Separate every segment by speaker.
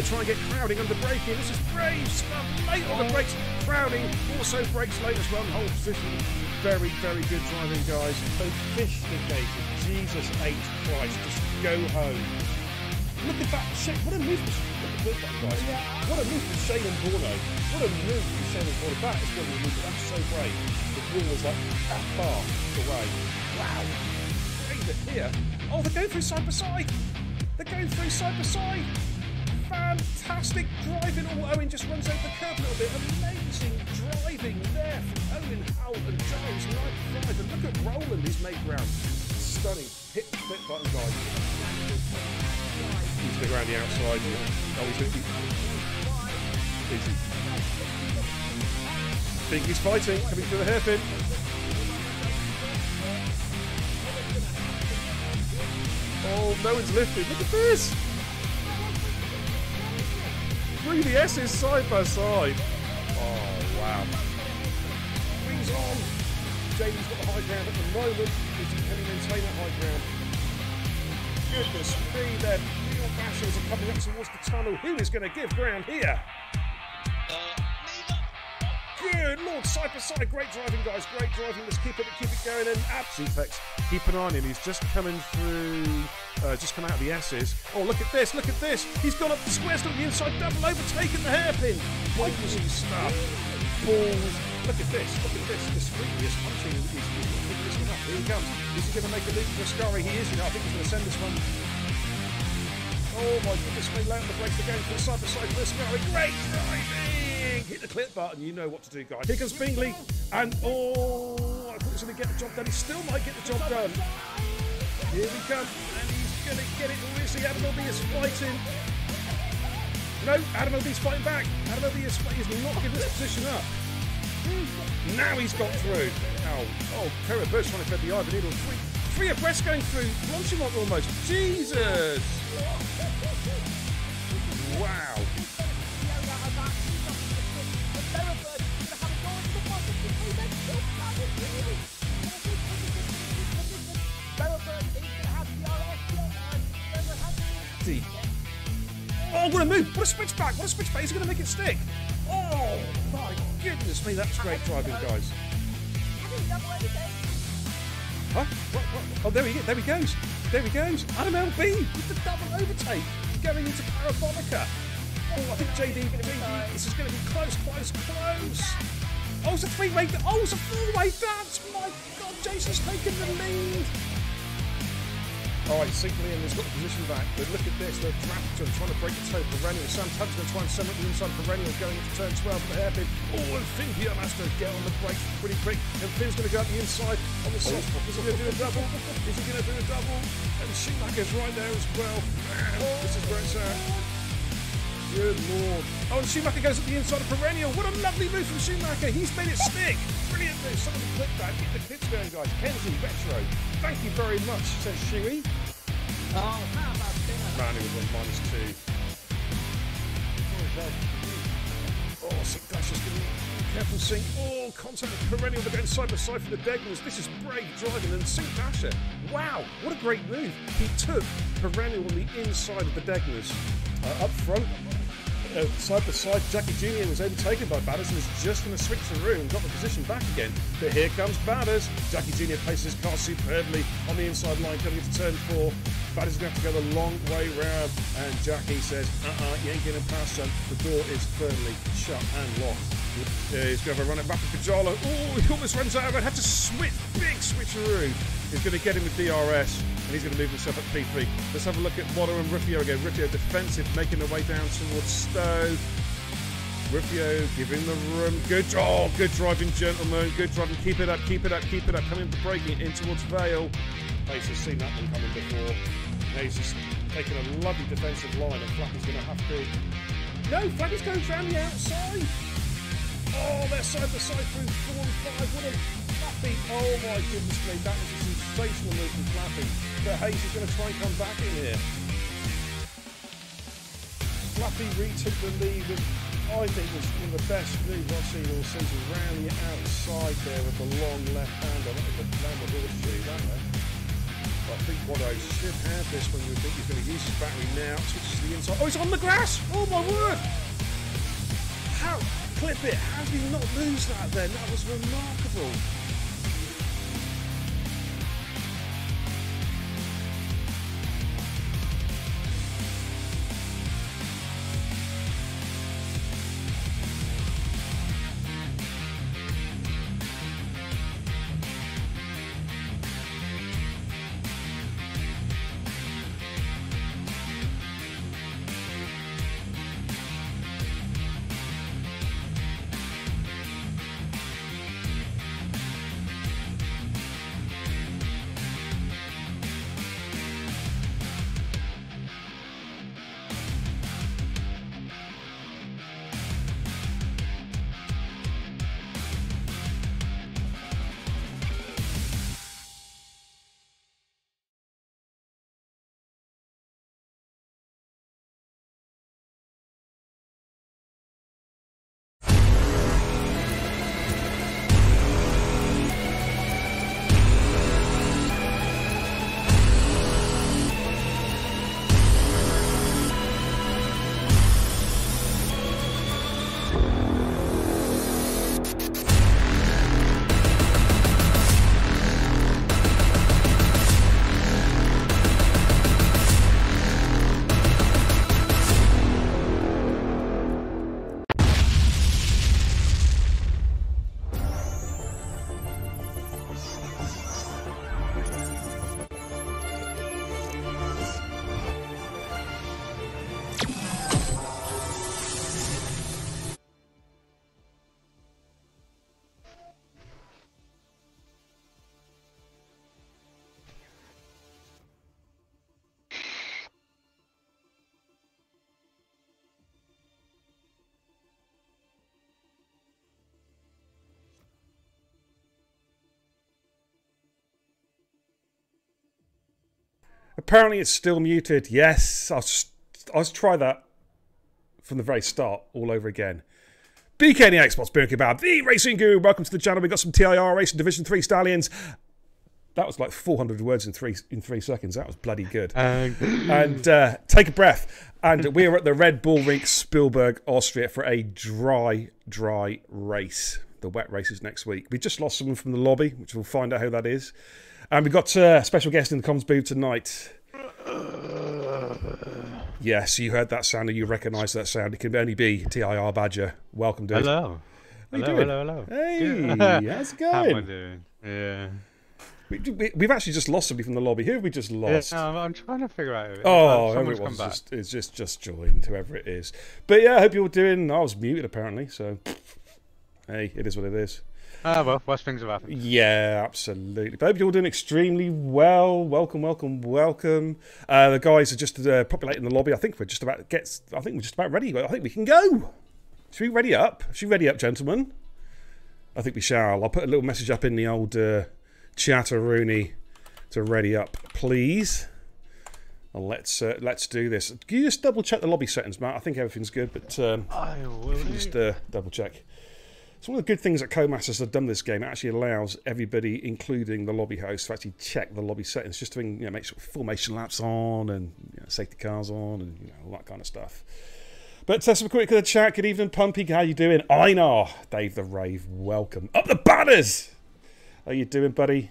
Speaker 1: try and get crowding under braking. This is brave stuff. Late on the brakes. Crowding also brakes late as well. And hold position. Very, very good driving, guys. Sophisticated. Jesus H. Christ. Just go home. Look at that. What a move. Look at that, guys. What a move from Shane and Borno. What a move from Shane and Borno. That is what we moved. That's so brave. The wall was like that far away. Wow. Brave it here. Oh, they're going through side by side. They're going through side by side. Fantastic driving. Oh, Owen just runs over the curb a little bit. Amazing driving there from Owen, Howell and Giles 95. And look at Roland, he's made ground. Stunning. Hit the flip button, guys. He's going to go around the outside. Oh, he's going to keep... Easy. Bingley's fighting, coming through the hairpin. Oh, no one's lifted. Look at this! Three the S's side by side. Oh, wow. Wings on. Jamie's got the high ground at the moment. Can he maintain that high ground? Goodness me, their real bashers are coming up towards the tunnel. Who is going to give ground here? Good Lord, side by side. Great driving, guys. Great driving. Let's keep it going. And Absolutex, keep an eye on him. He's just coming through, just come out of the S's. Oh, look at this. Look at this. He's gone up the squares to the inside, double overtaken the hairpin. Ballsy stuff. Balls. Look at this. Look at this. Discreetly is punching. He's picking this one up. Here he comes. Is he going to make a leap for Ascari? He is. You know, I think he's going to send this one. Oh my goodness, they lay on the brakes again for the side by side for Ascari. Great driving! Hit the clip button, you know what to do, guys. Here comes Bingley, and oh, I thought he was going to get the job done. He still might get the job done. Here we come, and he's going to get it. Who is he? Adam L.B. is fighting. No, Adam L.B.'s fighting back. Adam L.B. is not giving this position up. Now he's got through. Oh, Kara Birch trying to thread the eye, but needle. Three abreast going through. Blanchimont almost. Jesus! Wow. Oh, what a move! What a switchback! What a switchback! He's going to make it stick! Oh, my goodness me, that's great driving, guys. Huh? What? Oh, there he goes. There he goes. Adam L.B. with the double overtake going into Parabolica. Oh, I think JD going to be... This is going to be close. Oh, it's a three-way... Oh, it's a four-way dance! My God, Jason's taking the lead. All right, Sinclair has got the position back, but look at this, they're Drafton trying to break the toe. Perennial, Sam Tubbs going to try and send it to the inside. Perennial going into turn 12 for the hairpin. Oh, and Finn here has to get on the brakes pretty quick, and Finn's going to go up the inside on the soft spot. Is he going to do a double? Is he going to do a double? And Schumacher's right there as well. Man, this is where it's at. Good Lord. Oh, and Schumacher goes up the inside of Perennial. What a lovely move from Schumacher. He's made it stick. Brilliant move. Some of the clip back. Get the clips going, guys. Kenzie, Retro. Thank you very much, says Shuey.
Speaker 2: Oh, how about dinner?
Speaker 1: Man, he was on -2. Oh, Sink Dash is going to be careful, Sink. Oh, contact with Perennial. They're going side by side for the Degners. This is brave driving. And Sink Dasher. Wow, what a great move. He took Perennial on the inside of the Degners. Up front, side by side, Jackie Jr. was overtaken by Batters and was just going to switch through and got the position back again. But here comes Batters. Jackie Jr. places his car superbly on the inside line coming into turn 4. Batters is going to have to go the long way round. And Jackie says, you ain't getting past, son. The door is firmly shut and locked. He's going to have a run at Rapid Pajalo. Oh, he almost runs out of it. Had to switch, big switcheroo. He's going to get him with DRS. And he's going to move himself up P3. Let's have a look at Watto and Rufio again. Rufio defensive, making their way down towards Stowe. Rufio giving the room. Good driving, gentlemen. Good driving. Keep it up. Coming to braking in towards Vale. Pace has seen that one coming before. Now he's just taking a lovely defensive line, and Flappy's going to have to... No, Flappy's going around the outside. Oh, they're side by side through 4 and 5. What a Flappy. Oh my goodness me, that was a sensational move from Flappy. But Hayes is going to try and come back in here. Flappy retook the lead with, I think, was one of the best moves I've seen all season. Round the outside there with the long left hander. That was a horseshoe, that way. I think Watto should have this when we think he's going to use his battery now. Switches to the inside. Oh, he's on the grass! Oh my word! How? Clip it! How did he not lose that then? That was remarkable. Apparently it's still muted. Yes, I'll try that from the very start all over again. BK the Xbox Beer Kebab, the Racing Guru. Welcome to the channel. We got some TIR Racing Division 3 Stallions. That was like 400 words in three seconds. That was bloody good. And take a breath. And we are at the Red Bull Rink, Spielberg, Austria, for a dry race. The wet race is next week. We just lost someone from the lobby, which we'll find out who that is. And we've got a special guest in the comms booth tonight. Yes, you heard that sound and you recognise that sound. It can only be TIR Badger. Welcome, dude.
Speaker 3: Hello.
Speaker 1: How you doing?
Speaker 3: Hello.
Speaker 1: Hey, how's it going?
Speaker 3: How am I doing? Yeah.
Speaker 1: We've actually just lost somebody from the lobby. Who have we just lost?
Speaker 3: Yeah, I'm trying to figure out.
Speaker 1: Oh, whoever it was, it's just joined, whoever it is. But yeah, I hope you're doing. I was muted apparently, so hey, it is what it is.
Speaker 3: Ah, well, worst things have happened.
Speaker 1: Yeah, absolutely. But I hope you're all doing extremely well. Welcome. The guys are just populating the lobby. I think we're just about ready. I think we can go. Should we ready up? Gentlemen? I think we shall. I'll put a little message up in the old chatteroony to ready up, please. And let's do this. Can you just double check the lobby settings, Matt? I think everything's good, but
Speaker 3: I will
Speaker 1: just double check. It's one of the good things that Codemasters have done this game. It actually allows everybody, including the lobby host, to actually check the lobby settings, just to make sure formation laps on and safety cars on and all that kind of stuff. But some quick chat. Good evening, Pumpy. How you doing? Einar, Dave the Rave, welcome. Up the banners! How you doing, buddy?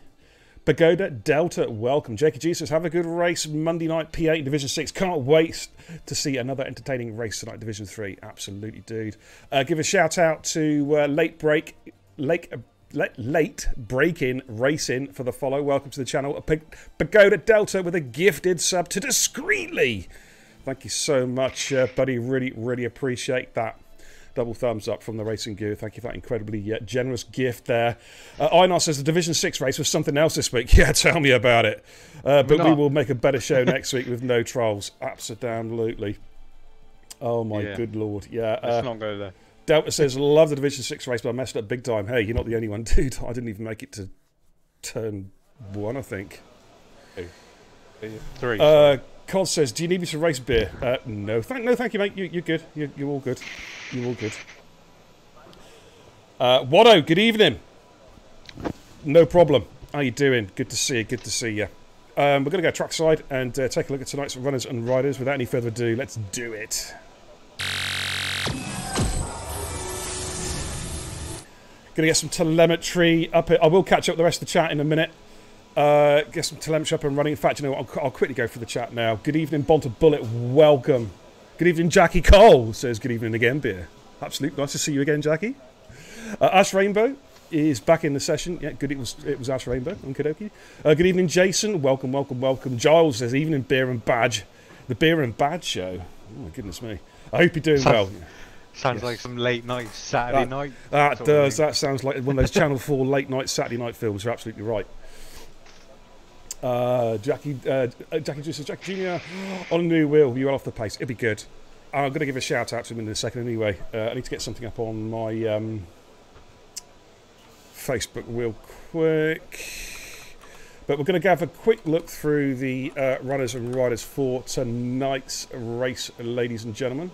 Speaker 1: Pagoda Delta, welcome. Jakey Jesus, have a good race Monday night, P8 Division 6. Can't wait to see another entertaining race tonight, Division 3. Absolutely, dude. Give a shout out to Late Break-In Racing for the follow. Welcome to the channel. Pagoda Delta with a gifted sub to Discreetly. Thank you so much, buddy. Really appreciate that. Double thumbs up from the Racing Guru. Thank you for that incredibly generous gift there. Einar says the Division 6 race was something else this week. Yeah, tell me about it. But we will make a better show next week with no trolls. Absolutely. Oh, my good Lord. Yeah.
Speaker 3: Let's not go there.
Speaker 1: Delta says, love the Division 6 race, but I messed up big time. Hey, you're not the only one, dude. I didn't even make it to turn 1, I think.
Speaker 3: 3.
Speaker 1: Cod says, do you need me to race beer? No, thank you, mate. You're good. You're all good. You're all good. Watto, good evening. No problem. How you doing? Good to see you. we're going to go trackside and take a look at tonight's runners and riders. Without any further ado, let's do it. Going to get some telemetry up. I will catch up the rest of the chat in a minute. Get some telemetry up and running. In fact, you know what? I'll quickly go for the chat now. Good evening, Bonta Bullet. Welcome. Good evening, Jackie Cole. Says good evening again, beer. Absolutely nice to see you again, Jackie. Ash Rainbow is back in the session. Yeah, good. It was Ash Rainbow. Okie dokie. Good evening, Jason. Welcome, welcome, welcome. Giles says evening, beer and badge. The beer and badge show. Oh my goodness me. I hope you're doing well.
Speaker 3: Sounds like some late night Saturday night.
Speaker 1: That does. That sounds like one of those Channel 4 late night Saturday night films. You're absolutely right. Jackie just says, Jackie Jr. on a new wheel. You're off the pace. It'll be good. I'm going to give a shout out to him in a second anyway. I need to get something up on my Facebook real quick. But we're going to have a quick look through the runners and riders for tonight's race, ladies and gentlemen.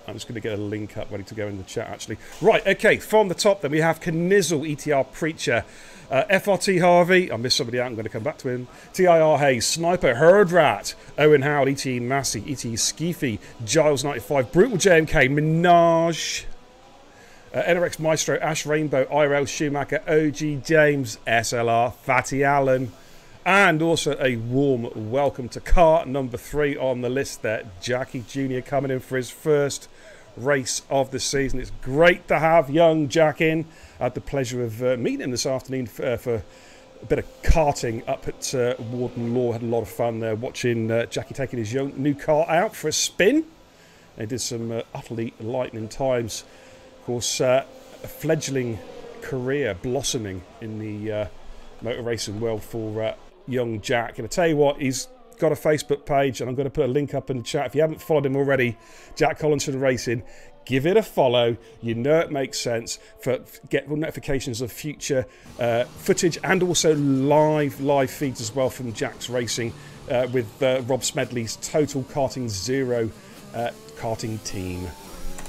Speaker 1: I'm just going to get a link up ready to go in the chat, actually. Right, okay, from the top then we have Knizzle, ETR Preacher, FRT Harvey, I missed somebody out, I'm going to come back to him, TIR Hayes, Sniper, Herdrat, Owen Howard, ET Massey, ET Skeefy, Giles95, Brutal JMK, Minaj, NRX Maestro, Ash Rainbow, IRL Schumacher, OG James, SLR, Fatty Allen, and also a warm welcome to car number 3 on the list there, Jackie Jr. coming in for his first race of the season. It's great to have young Jack in. I had the pleasure of meeting him this afternoon for a bit of karting up at Warden Law. Had a lot of fun there watching Jackie taking his young new car out for a spin. They did some utterly lightning times. Of course, a fledgling career blossoming in the motor racing world for young Jack. And I tell you what, he's got a Facebook page, and I'm going to put a link up in the chat. If you haven't followed him already, Jack Collinson Racing, give it a follow. You know it makes sense. Get notifications of future footage and also live feeds as well from Jack's racing with Rob Smedley's Total Karting Zero karting team.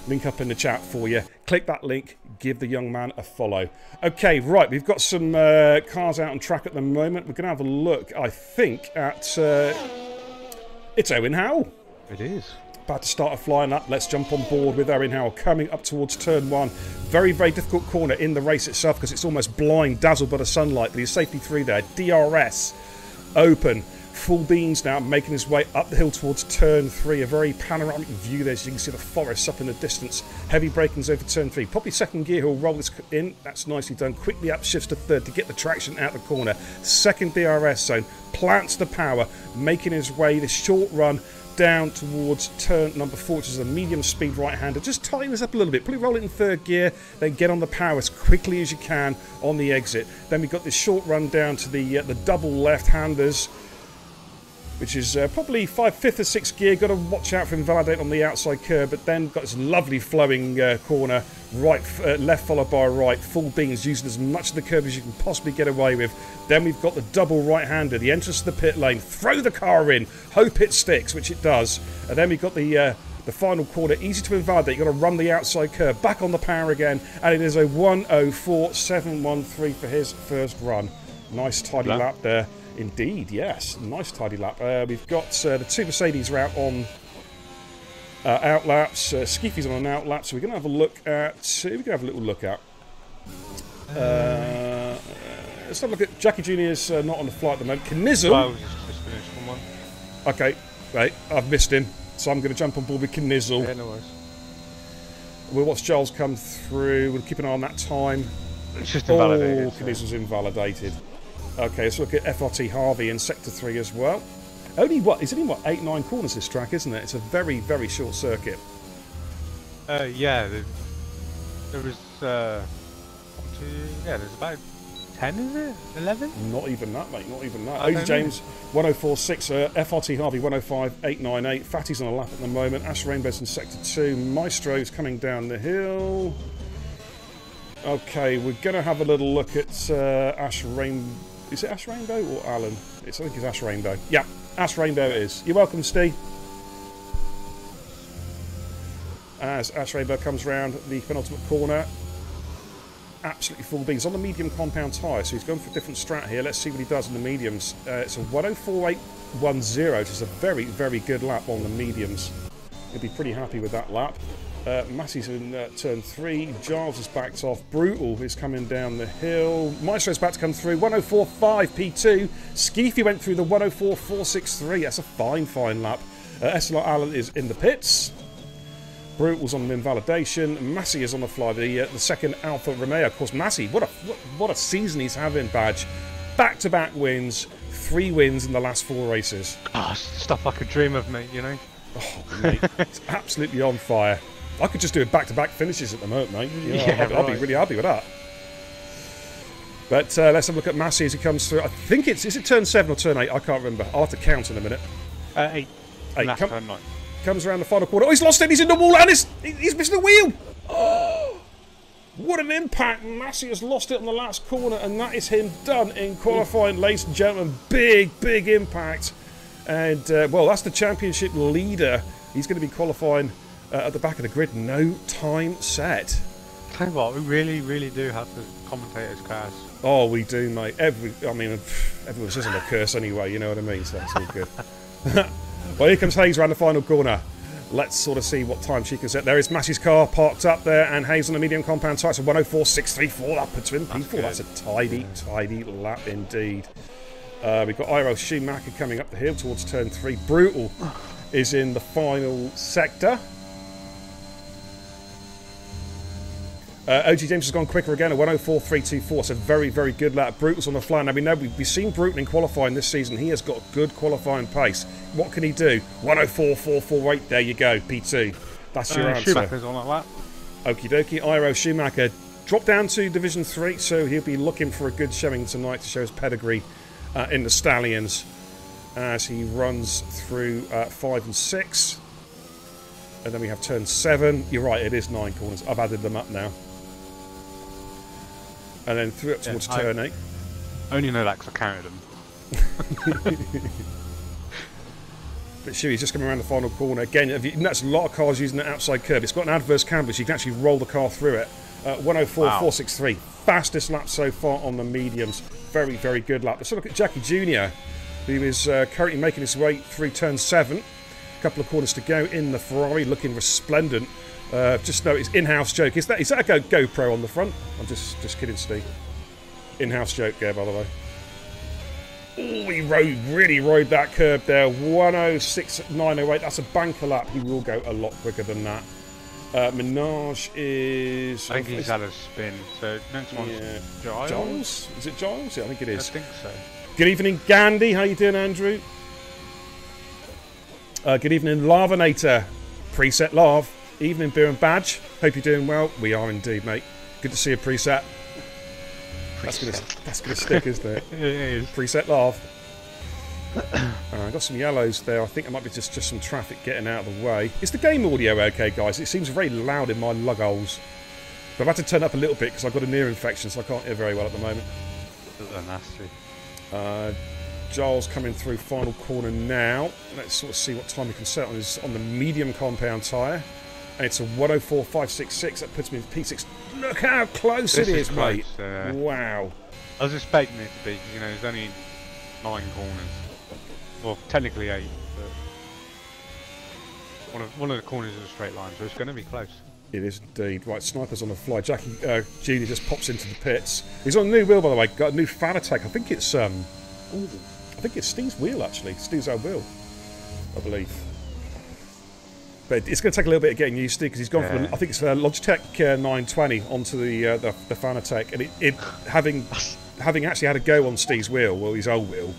Speaker 1: Link up in the chat for you. Click that link. Give the young man a follow. Okay, right. We've got some cars out on track at the moment. We're going to have a look, I think, at... it's Owen Howell.
Speaker 3: It is.
Speaker 1: About to start a flying up. Let's jump on board with Owen Howell coming up towards turn 1. Very, very difficult corner in the race itself because it's almost blind, dazzled by the sunlight. But he's safely through there. DRS open. Full beans now, making his way up the hill towards turn 3. A very panoramic view there, so you can see the forests up in the distance. Heavy brakings over turn 3. Probably second gear, he'll roll this in. That's nicely done. Quickly up shifts to third to get the traction out the corner. Second DRS zone, plants the power, making his way the short run down towards turn number 4, which is a medium speed right-hander. Just tighten this up a little bit. Probably roll it in third gear, then get on the power as quickly as you can on the exit. Then we've got this short run down to the double left-handers, which is probably 5th or 6th gear. Got to watch out for invalidate on the outside curve, but then got this lovely flowing corner, left followed by right, full beans, using as much of the curve as you can possibly get away with. Then we've got the double right-hander, the entrance to the pit lane, throw the car in, hope it sticks, which it does. And then we've got the final corner, easy to invalidate. You've got to run the outside curve, back on the power again, and it is a 1:04.713 for his first run. Nice tidy lap there. Indeed, yes. Nice tidy lap. We've got the 2 Mercedes are out on outlaps. Skeefy's on an outlap, so we're going to have a look at... we're going to have a little look at... let's have a look at... Jackie Jr.'s not on the flight at the moment. Knizzle...
Speaker 3: I was just finished from one.
Speaker 1: Okay, right. I've missed him, so I'm going to jump on board with Knizzle.
Speaker 3: Yeah, no worries.
Speaker 1: We'll watch Giles come through. We'll keep an eye on that time.
Speaker 3: It's just invalidated.
Speaker 1: Knizzle's invalidated. Okay, let's look at FRT Harvey in Sector 3 as well. It's only 8-9 corners this track, isn't it? It's a very, very short circuit.
Speaker 3: Yeah, there was, there's about 10, is it? 11?
Speaker 1: Not even that, mate, not even that. OG James, 104.6, FRT Harvey, 105.898. Fatty's on a lap at the moment. Ash Rainbow's in Sector 2. Maestro's coming down the hill. Okay, we're going to have a little look at Ash Rainbow. Is it Ash Rainbow or Alan? I think it's Ash Rainbow. Yeah, Ash Rainbow it is. You're welcome, Steve. As Ash Rainbow comes round the penultimate corner. absolutely full beans. On the medium compound tyre, so he's going for a different strat here. Let's see what he does in the mediums. It's a 1:04.810, which is a very, very good lap on the mediums. He'll be pretty happy with that lap. Massey's in turn 3. Giles is backed off. Brutal is coming down the hill. Maestro's about to come through. 1:04.5 P2. Skeefy went through the 1:04.463. That's a fine, fine lap. Estelot Allen is in the pits. Brutal's on the invalidation. Massey is on the fly. The second Alfa Romeo. Of course, Massey, what a season he's having, Badge. Back-to-back wins. 3 wins in the last 4 races.
Speaker 3: Oh, stuff I could dream of, mate, you know?
Speaker 1: Oh, mate, it's absolutely on fire. I could just do back-to-back finishes at the moment, mate. I'll be really happy with that. But let's have a look at Massey as he comes through. I think is it turn 7 or turn 8? I can't remember. I'll have to count in a minute.
Speaker 3: 8.
Speaker 1: 8.
Speaker 3: Turn 9.
Speaker 1: Comes around the final corner. Oh, he's lost it. He's in the wall and he's missing the wheel. Oh, what an impact. Massey has lost it on the last corner, and that is him done in qualifying, ladies and gentlemen. Big, big impact. And, well, that's the championship leader. He's going to be qualifying at the back of the grid. No time set.
Speaker 3: Tell you what, we really, really do have the commentators' cars.
Speaker 1: Oh, we do, mate. Everyone says I'm a curse anyway, you know what I mean? So that's all good. Well, here comes Hayes around the final corner. Let's sort of see what time she can set. There is Massey's car parked up there, and Hayes on the medium compound tyres. 1:04.634 up to him. That's a tidy, tidy lap indeed. We've got Iro Schumacher coming up the hill towards turn 3. Brutal is in the final sector. OG James has gone quicker again at 1:04.324. It's a very, very good lap. Brutal's on the fly. Now we know we've seen Brutal in qualifying this season. He has got good qualifying pace. What can he do? 1:04.448. There you go, P2. That's your answer.
Speaker 3: Schumacher's on that lap.
Speaker 1: Okie dokie. Iro Schumacher dropped down to Division 3, so he'll be looking for a good showing tonight to show his pedigree in the Stallions as he runs through 5 and 6. And then we have turn 7. You're right, it is 9 corners. I've added them up now. And then through up towards turn 8.
Speaker 3: I only know that because I counted them.
Speaker 1: But Shuey's just coming around the final corner. Again, that's a lot of cars using the outside curb. It's got an adverse canvas. You can actually roll the car through it. 1:04.463. Fastest lap so far on the mediums. Very, very good lap. Let's look at Jackie Jr., who is currently making his way through turn 7. A couple of corners to go in the Ferrari, looking resplendent. Just know it's in-house joke. Is that a GoPro on the front? I'm just kidding, Steve. In-house joke there, by the way. Oh, he really rode that curb there. 1:06.908. That's a banker lap. He will go a lot quicker than that. Minaj is...
Speaker 3: I think he's had a spin, so next one's Giles.
Speaker 1: Giles? Is it Giles? Yeah, I think it is.
Speaker 3: I think so.
Speaker 1: Good evening, Gandhi. How you doing, Andrew? Good evening, Lavanator. Preset Lav. Evening, Beer and Badge. Hope you're doing well. We are indeed, mate. Good to see a preset. That's gonna stick, isn't it?
Speaker 3: It is.
Speaker 1: Preset Lav. I've got some yellows there. I think it might be just some traffic getting out of the way. Is the game audio okay, guys? It seems very loud in my lug holes. But I've had to turn up a little bit because I've got a ear infection, so I can't hear very well at the moment.
Speaker 3: Nasty.
Speaker 1: Giles coming through final corner now. Let's sort of see what time he can set on the medium compound tyre. And it's a 1:04.566. That puts me in P6. Look how close it is, mate. Wow.
Speaker 3: I was expecting it to be, you know, there's only 9 corners. Well, technically 8, but one of the corners is a straight line, so it's going to be close.
Speaker 1: It is indeed. Right, Sniper's on the fly. Jackie Jr. just pops into the pits. He's on a new wheel, by the way. Got a new Fanatec. I think it's Steve's wheel, actually. Steve's old wheel, I believe. But it's going to take a little bit of getting used to because he's gone from, I think it's Logitech 920 onto the Fanatec, and having actually had a go on Steve's wheel, well, his old wheel,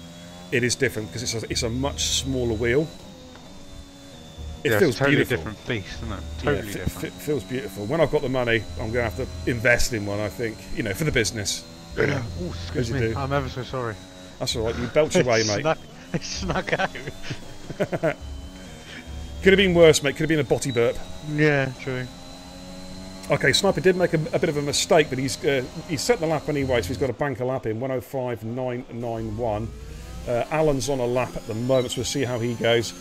Speaker 1: it is different because it's a much smaller wheel. It feels
Speaker 3: totally
Speaker 1: beautiful.
Speaker 3: Different beast, isn't it? Totally different.
Speaker 1: It feels beautiful. When I've got the money, I'm going to have to invest in one. I think, you know, for the business.
Speaker 3: Oh, excuse me. I'm ever so sorry.
Speaker 1: That's all right. You belch away, mate.
Speaker 3: It snuck out.
Speaker 1: Could have been worse, mate. Could have been a botty burp.
Speaker 3: Yeah, true.
Speaker 1: Okay, Sniper did make a bit of a mistake, but he's set the lap anyway, so he's got to bank a lap in 1:05.991. Alan's on a lap at the moment, so we'll see how he goes.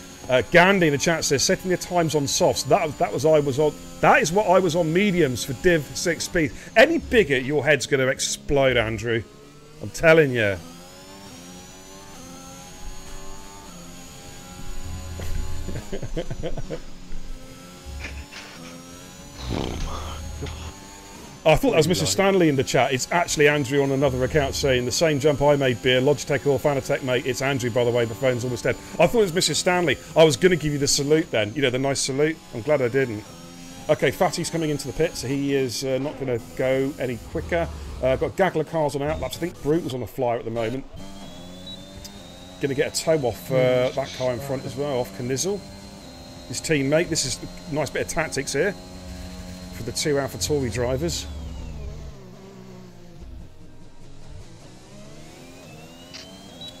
Speaker 1: Gandhi in the chat says, setting your times on softs. That is what I was on mediums for Div 6 speed. Any bigger, your head's going to explode, Andrew. I'm telling you. I thought that was Mr. Stanley in the chat. It's actually Andrew on another account saying the same jump I made, beer. Logitech or Fanatec, mate. It's Andrew, by the way. The phone's almost dead. I thought it was Mr. Stanley. I was going to give you the salute then. You know, the nice salute. I'm glad I didn't. Okay, Fatty's coming into the pit, so he is not going to go any quicker. Got a gaggle of cars on outlaps. I think Brutal's on a flyer at the moment. Going to get a toe off that car in front as well, off Knizzle. His teammate. This is a nice bit of tactics here for the two AlphaTauri drivers.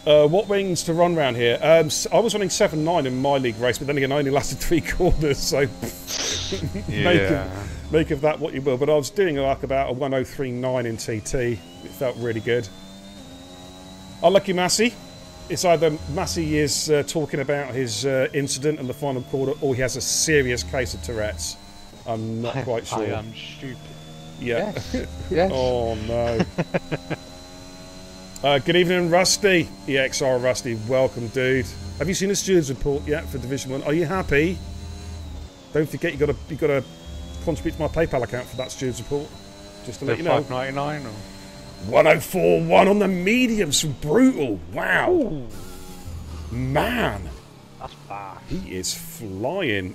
Speaker 1: What wings to run round here? I was running 7.9 in my league race, but then again I only lasted 3 corners, so make of that what you will. But I was doing like about a 103.9 in TT. It felt really good. Unlucky Massey. It's either Massey is talking about his incident in the final quarter, or he has a serious case of Tourette's. I'm not quite sure.
Speaker 3: I am stupid.
Speaker 1: Yeah.
Speaker 3: Yes. Yes.
Speaker 1: Oh no. Good evening, Rusty. EXR Rusty, welcome, dude. Have you seen the stewards report yet for Division 1? Are you happy? Don't forget you got to contribute to my PayPal account for that stewards report. Just to let you know.
Speaker 3: $5.99 or
Speaker 1: 104.1 on the mediums from Brutal. Wow.
Speaker 3: Ooh.
Speaker 1: Man.
Speaker 3: That's fast.
Speaker 1: He is flying.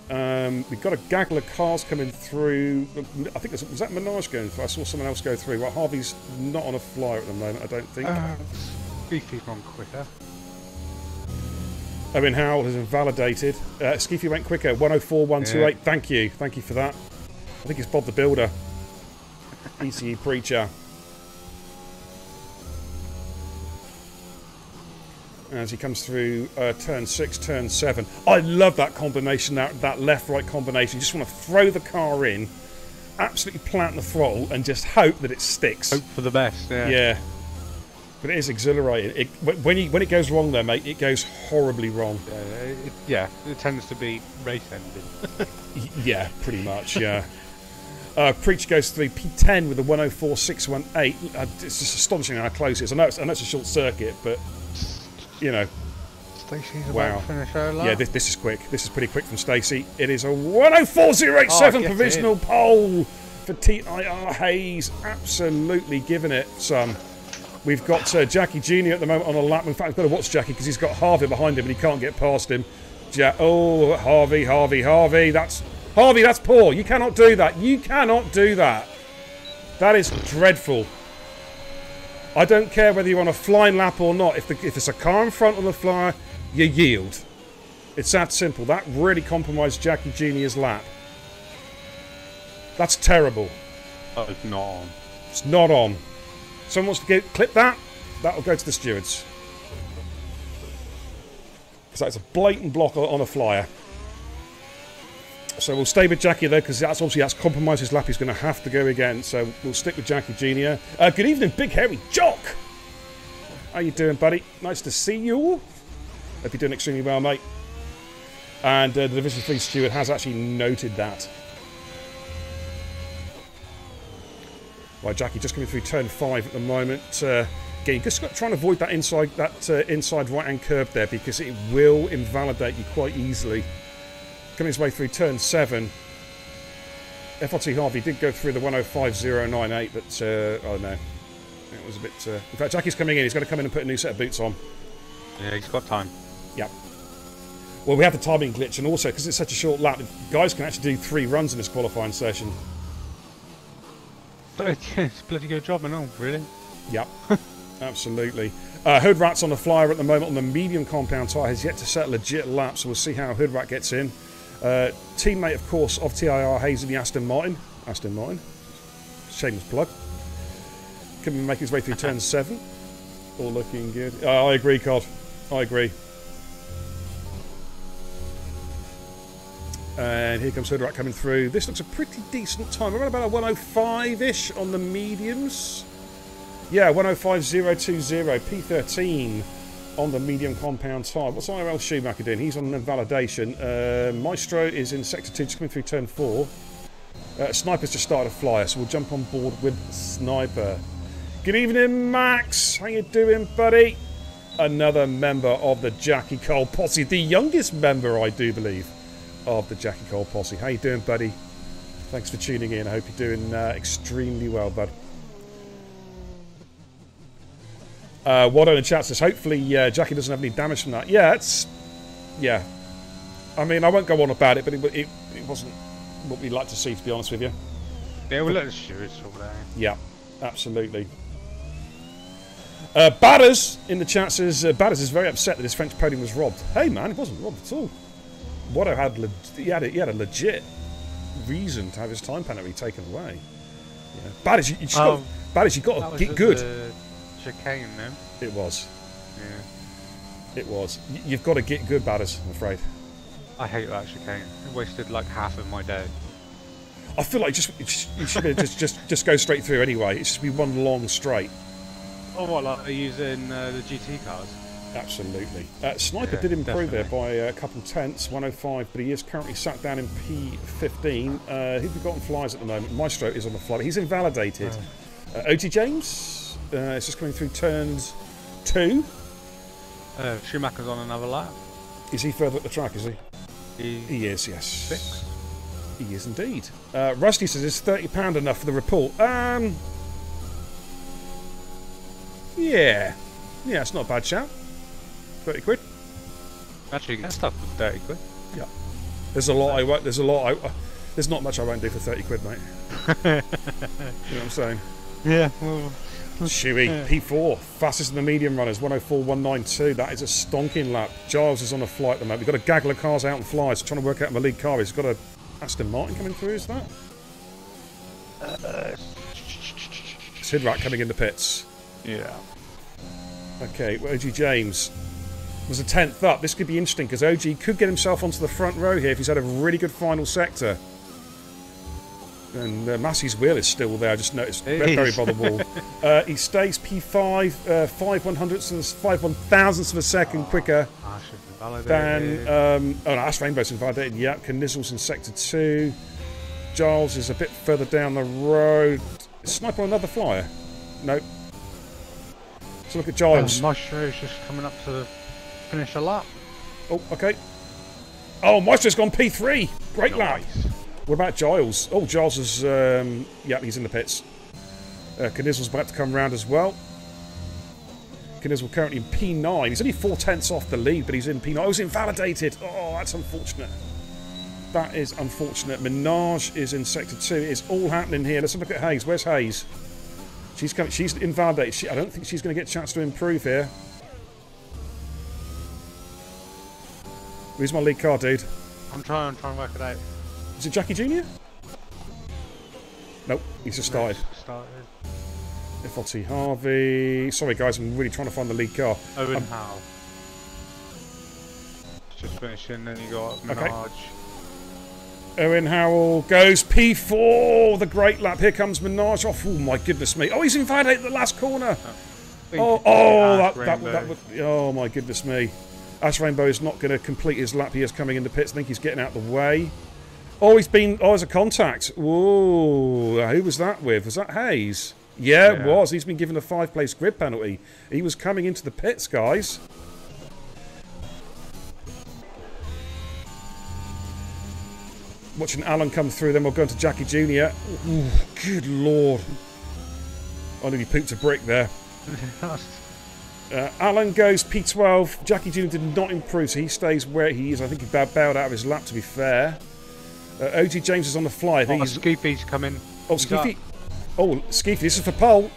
Speaker 1: We've got a gaggle of cars coming through. I think was that Minaj going through? I saw someone else go through. Well, Harvey's not on a flyer at the moment, I don't think.
Speaker 3: Skeefy gone quicker.
Speaker 1: Owen Howell has invalidated. Skeefy went quicker. 104.128. Yeah. Thank you. Thank you for that. I think it's Bob the Builder. ECE Preacher. As he comes through turn 6, turn 7. I love that combination, that left-right combination. You just want to throw the car in, absolutely plant the throttle, and just hope that it sticks.
Speaker 3: Hope for the best, yeah.
Speaker 1: Yeah. But it is exhilarating. When it goes wrong there, mate, it goes horribly wrong.
Speaker 3: It tends to be race ending.
Speaker 1: Yeah, pretty much, yeah. Preacher goes through P10 with a 104.618. It's just astonishing how close it is. I know it's a short circuit, but... You know,
Speaker 3: Stacey's about to finish her lap.
Speaker 1: Yeah, this is quick. This is pretty quick from Stacey. It is a 104.087 provisional pole for TIR Hayes. Absolutely giving it some. We've got Jackie Jr. at the moment on a lap. In fact, I've got to watch Jackie because he's got Harvey behind him and he can't get past him. Harvey. That's poor. You cannot do that. You cannot do that. That is dreadful. I don't care whether you're on a flying lap or not. If it's a car in front on the flyer, you yield. It's that simple. That really compromised Jackie Jr.'s lap. That's terrible.
Speaker 3: Oh, it's not on.
Speaker 1: It's not on. Someone wants to clip that? That'll go to the stewards. Because that's a blatant block on a flyer. So we'll stay with Jackie though, because that's compromised his lap. He's going to have to go again. So we'll stick with Jackie Jr. Good evening, Big Hairy Jock. How you doing, buddy? Nice to see you. Hope you're doing extremely well, mate. And the Division 3 steward has actually noted that. Right, Jackie just coming through turn 5 at the moment. Again, you just got to try and avoid that inside right-hand curb there, because it will invalidate you quite easily. Coming his way through turn 7. FRT Harvey did go through the 105.098, but oh no, it was a bit. In fact, Jackie's coming in. He's going to come in and put a new set of boots on.
Speaker 3: Yeah, he's got time.
Speaker 1: Yeah. Well, we have the timing glitch, and also because it's such a short lap, guys can actually do 3 runs in this qualifying session.
Speaker 3: But it's a bloody good job, and all, really.
Speaker 1: Yep, absolutely. Hoodrat's on the flyer at the moment on the medium compound tyre, has yet to set a legit lap, so we'll see how Hoodrat gets in. Teammate, of course, of TIR Hayes in the Aston Martin. Shameless plug. Can make his way through turn 7. All looking good. I agree, Cod. I agree. And here comes Hoodrat coming through. This looks a pretty decent time. We're about a 105-ish on the mediums. Yeah, 105.020, P13. on the medium compound tyre. What's IRL Schumacher doing? He's on invalidation. Maestro is in sector 2, just coming through turn 4. Sniper's just started a flyer, so we'll jump on board with Sniper. Good evening, Max. How you doing, buddy? Another member of the Jackie Cole posse, the youngest member, I do believe, of the Jackie Cole posse. How you doing, buddy? Thanks for tuning in. I hope you're doing extremely well, bud. What on the chat says, hopefully Jackie doesn't have any damage from that. Yeah, it's... Yeah. I mean, I won't go on about it, but it wasn't what we'd like to see, to be honest with you.
Speaker 3: Yeah, we'll let the stewards sort that out.
Speaker 1: Yeah, absolutely. Batters in the chat says, Batters is very upset that his French podium was robbed. Hey, man, it wasn't robbed at all. Watto had a legit reason to have his time penalty taken away. Yeah. Batters, you got to get good.
Speaker 3: Chicane, no?
Speaker 1: It was.
Speaker 3: Yeah.
Speaker 1: It was. You've got to get good, Batters, I'm afraid.
Speaker 3: I hate that chicane. It wasted like half of my day.
Speaker 1: I feel like you should be just go straight through anyway. It should be one long straight.
Speaker 3: Oh, what, like they're using the GT cars?
Speaker 1: Absolutely. Sniper did improve there by a couple tenths, 105, but he is currently sat down in P15. Who've we got on flyers at the moment? Maestro is on the fly. He's invalidated. OG James? It's just coming through turns 2.
Speaker 3: Schumacher's on another lap.
Speaker 1: Is he further up the track, is he? He is, yes.
Speaker 3: 6.
Speaker 1: He is indeed. Rusty says, is £30 enough for the report? Yeah. Yeah, it's not a bad shout. 30 quid.
Speaker 3: Actually, get stuff with 30 quid.
Speaker 1: Yeah. There's not much I won't do for 30 quid, mate. You know what I'm saying?
Speaker 3: Yeah, well...
Speaker 1: Shuey, P4, fastest in the medium runners, 104.192. That is a stonking lap. Giles is on a flight at the moment. We've got a gaggle of cars out and flies, trying to work out my lead car. He's got a Aston Martin coming through, is that? It's Hidrak coming in the pits.
Speaker 3: Yeah.
Speaker 1: Okay, well, OG James was a 10th up. This could be interesting because OG could get himself onto the front row here if he's had a really good final sector. And Massey's wheel is still there. I just noticed very by the wall. He stays P5, 5/1000ths of a second quicker than. Oh no, Ash Rainbow's invalidated. Yeah, Knizzle's in sector 2. Giles is a bit further down the road. Is Sniper on another flyer? Nope. So look at Giles.
Speaker 3: Maestro's just coming up to finish a lap.
Speaker 1: Oh, okay. Oh, Maestro's gone P3. Great lap. What about Giles? Oh, Giles is... yeah, he's in the pits. Knizzle's about to come round as well. Knizzle currently in P9. He's only 4 tenths off the lead, but he's in P9. Oh, he's invalidated. Oh, that's unfortunate. That is unfortunate. Minaj is in sector 2. It's all happening here. Let's have a look at Hayes. Where's Hayes? She's invalidated. I don't think she's going to get a chance to improve here. Where's my lead car, dude?
Speaker 3: I'm trying to work it out.
Speaker 1: Is it Jackie Jr.? Nope, he's just started. FLT Harvey. Sorry guys, I'm really trying to find the lead car.
Speaker 3: Owen Howe. Just finishing, then you got Minaj.
Speaker 1: Okay. Owen Howell goes P4. The great lap. Here comes Minaj off. Oh my goodness me. Oh, he's invalidated at the last corner. Oh my goodness me. Ash Rainbow is not going to complete his lap. He is coming into pits. I think he's getting out of the way. Oh, there's a contact. Whoa, who was that with? Was that Hayes? Yeah, it was. He's been given a 5-place grid penalty. He was coming into the pits, guys. Watching Alan come through, then we'll go into Jackie Jr. Ooh, good lord. I nearly pooped a brick there. Alan goes P12. Jackie Jr. did not improve, so he stays where he is. I think he bailed out of his lap, to be fair. OG James is on the fly. I think
Speaker 3: Scoopy's coming.
Speaker 1: Oh, Skeefy. Oh, Skeefy, this is for pole.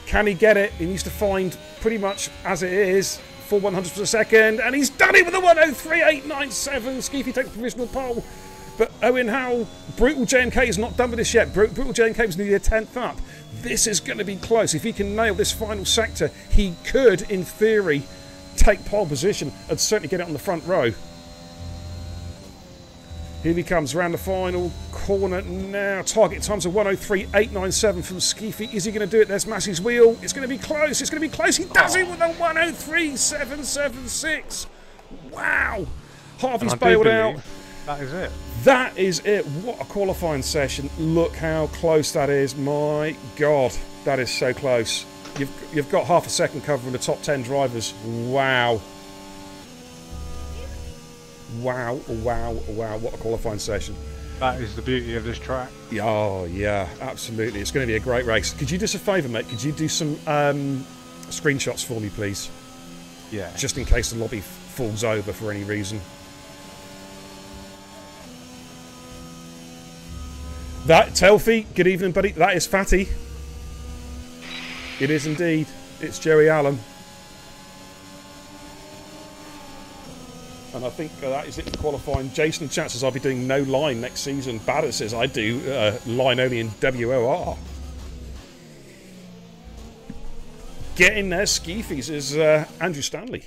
Speaker 1: Can he get it? He needs to find pretty much as it is 4 100ths per second, and he's done it with a 103.897. Skeefy takes provisional pole. But Owen Howell, Brutal JMK is not done with this yet. Brutal JMK was nearly a 10th up. This is going to be close. If he can nail this final sector, he could, in theory, take pole position and certainly get it on the front row. Here he comes round the final corner now. Target times of 103.897 from Skeefy. Is he going to do it? There's Massey's wheel. It's going to be close. It's going to be close. He does it with a 103.776. Wow. Harvey's bailed out.
Speaker 3: That is it.
Speaker 1: That is it. What a qualifying session. Look how close that is. My God, that is so close. You've got half a second covering the top 10 drivers. Wow. Wow, wow, wow. What a qualifying session.
Speaker 3: That is the beauty of this track.
Speaker 1: Oh, yeah, absolutely. It's going to be a great race. Could you do us a favour, mate? Could you do some screenshots for me, please?
Speaker 3: Yeah.
Speaker 1: Just in case the lobby falls over for any reason. That, Telfie, good evening, buddy. That is Fatty. It is indeed. It's Jerry Allen. And I think that is it for qualifying. Jason chances I'll be doing no line next season. Bader says I do line only in WOR. Get in there, Skeefies, is Andrew Stanley.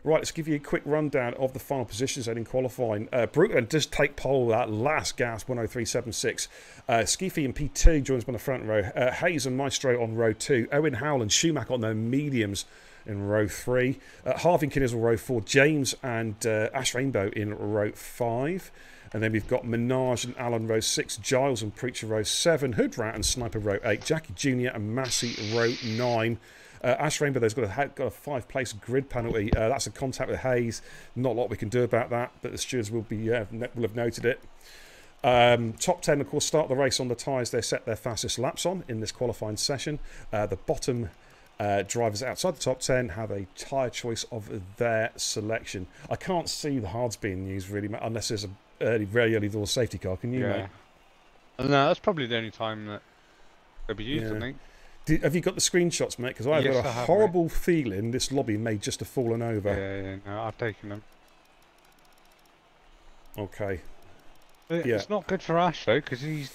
Speaker 1: Right, let's give you a quick rundown of the final positions in qualifying. Brooklyn does take pole that last gas, 103.76. Skeefy in P2 joins on the front row. Hayes and Maestro on row 2. Owen Howell and Schumacher on their mediums in row 3. Harvington is on row 4. James and Ash Rainbow in row 5. And then we've got Minaj and Allen row 6. Giles and Preacher row 7. Hoodrat and Sniper row 8. Jackie Jr. and Massey row 9. Ash Rainbow, there's got a 5-place grid penalty. That's a contact with Hayes. Not a lot we can do about that, but the stewards will have noted it. Top 10, of course, start the race on the tyres they set their fastest laps on in this qualifying session. The bottom drivers outside the top 10 have a tyre choice of their selection. I can't see the hards being used really, unless there's a very early door safety car. Can you, mate?
Speaker 3: No, that's probably the only time that they'll be used, I think.
Speaker 1: Have you got the screenshots, mate? Because I've got a horrible feeling this lobby may just have fallen over.
Speaker 3: Yeah, no, I've taken them.
Speaker 1: Okay.
Speaker 3: It's not good for Ash, though, because he's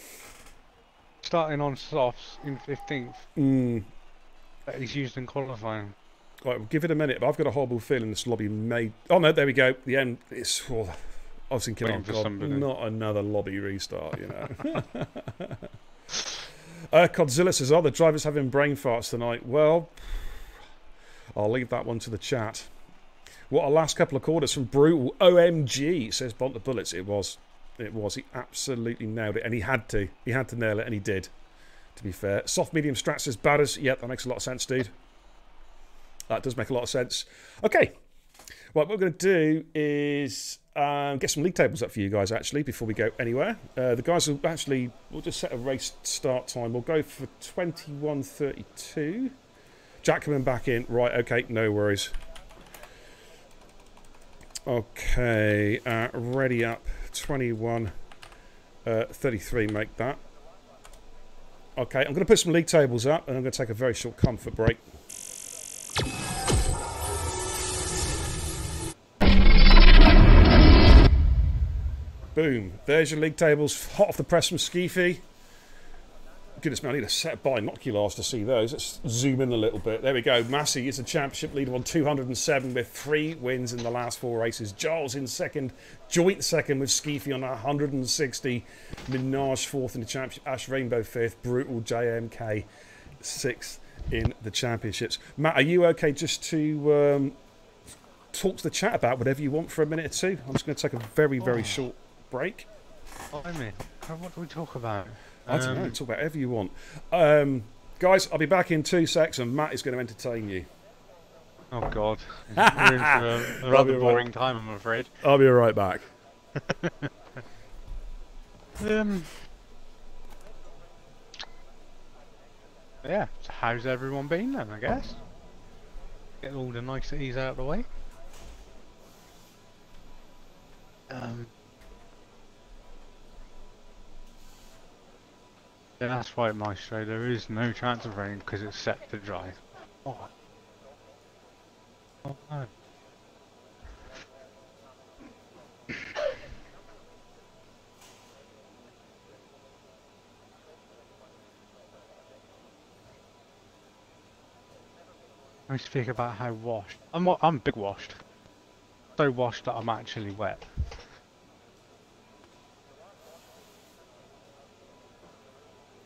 Speaker 3: starting on softs in 15th. That he's used in qualifying.
Speaker 1: Right, we'll give it a minute, but I've got a horrible feeling this lobby may... Oh, no, there we go. The end. It's... Oh, I was thinking, oh, God, not another lobby restart, you know. Godzilla says, the drivers having brain farts tonight. Well, I'll leave that one to the chat. What a last couple of quarters from Brutal. OMG, says Bont the Bullets. It was. He absolutely nailed it. And he had to. He had to nail it, and he did, to be fair. Soft medium strat says Batters. Yep, that makes a lot of sense, dude. That does make a lot of sense. Okay. What we're going to do is get some league tables up for you guys, actually, before we go anywhere. The guys will actually... We'll just set a race start time. We'll go for 21:32. Jack coming back in. Right, okay, no worries. Okay, ready up. 21:33, make that. Okay, I'm going to put some league tables up, and I'm going to take a very short comfort break. Boom. There's your league tables. Hot off the press from Skeefy. Goodness me, I need a set of binoculars to see those. Let's zoom in a little bit. There we go. Massey is the championship leader on 207 with 3 wins in the last 4 races. Giles in second. Joint second with Skeefy on 160. Minaj 4th in the championship. Ash Rainbow 5th. Brutal JMK 6th in the championships. Matt, are you okay just to talk to the chat about whatever you want for a minute or two? I'm just going to take a very, very short break.
Speaker 3: I mean, what do we talk about?
Speaker 1: I don't know, talk about whatever you want. Guys, I'll be back in 2 secs and Matt is going to entertain you.
Speaker 3: Oh, God. We're in for a rather boring time, I'm afraid.
Speaker 1: I'll be right back.
Speaker 3: Yeah, so how's everyone been then, I guess? Get all the niceties out of the way. Yeah, that's right, Maestro. There is no chance of rain because it's set to dry. Oh no. I speak about how washed. I'm big washed. So washed that I'm actually wet.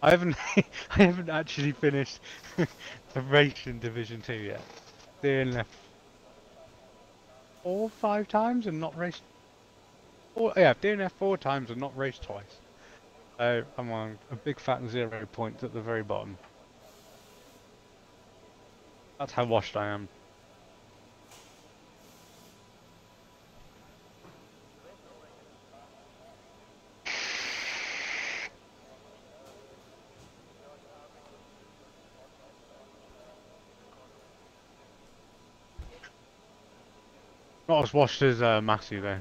Speaker 3: I haven't I haven't actually finished the race in Division 2 yet. DNF 4 or 5 times and not raced. Yeah, DNF 4 times and not raced twice. So I'm on a big fat 0 point at the very bottom. That's how washed I am. Not as washed as Massey though.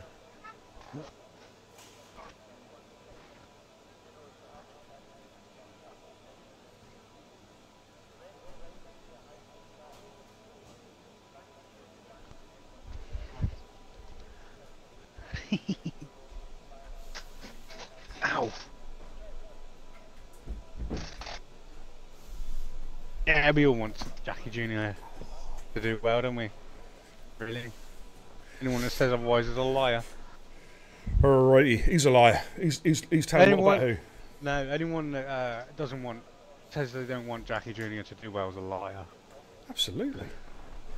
Speaker 3: Ow! Yeah, we all want Jackie Jr. to do well, don't we? Really? Anyone that says otherwise is a liar.
Speaker 1: Alrighty, he's a liar. He's telling what about who?
Speaker 3: No, anyone that says they don't want Jackie Jr. to do well is a liar.
Speaker 1: Absolutely.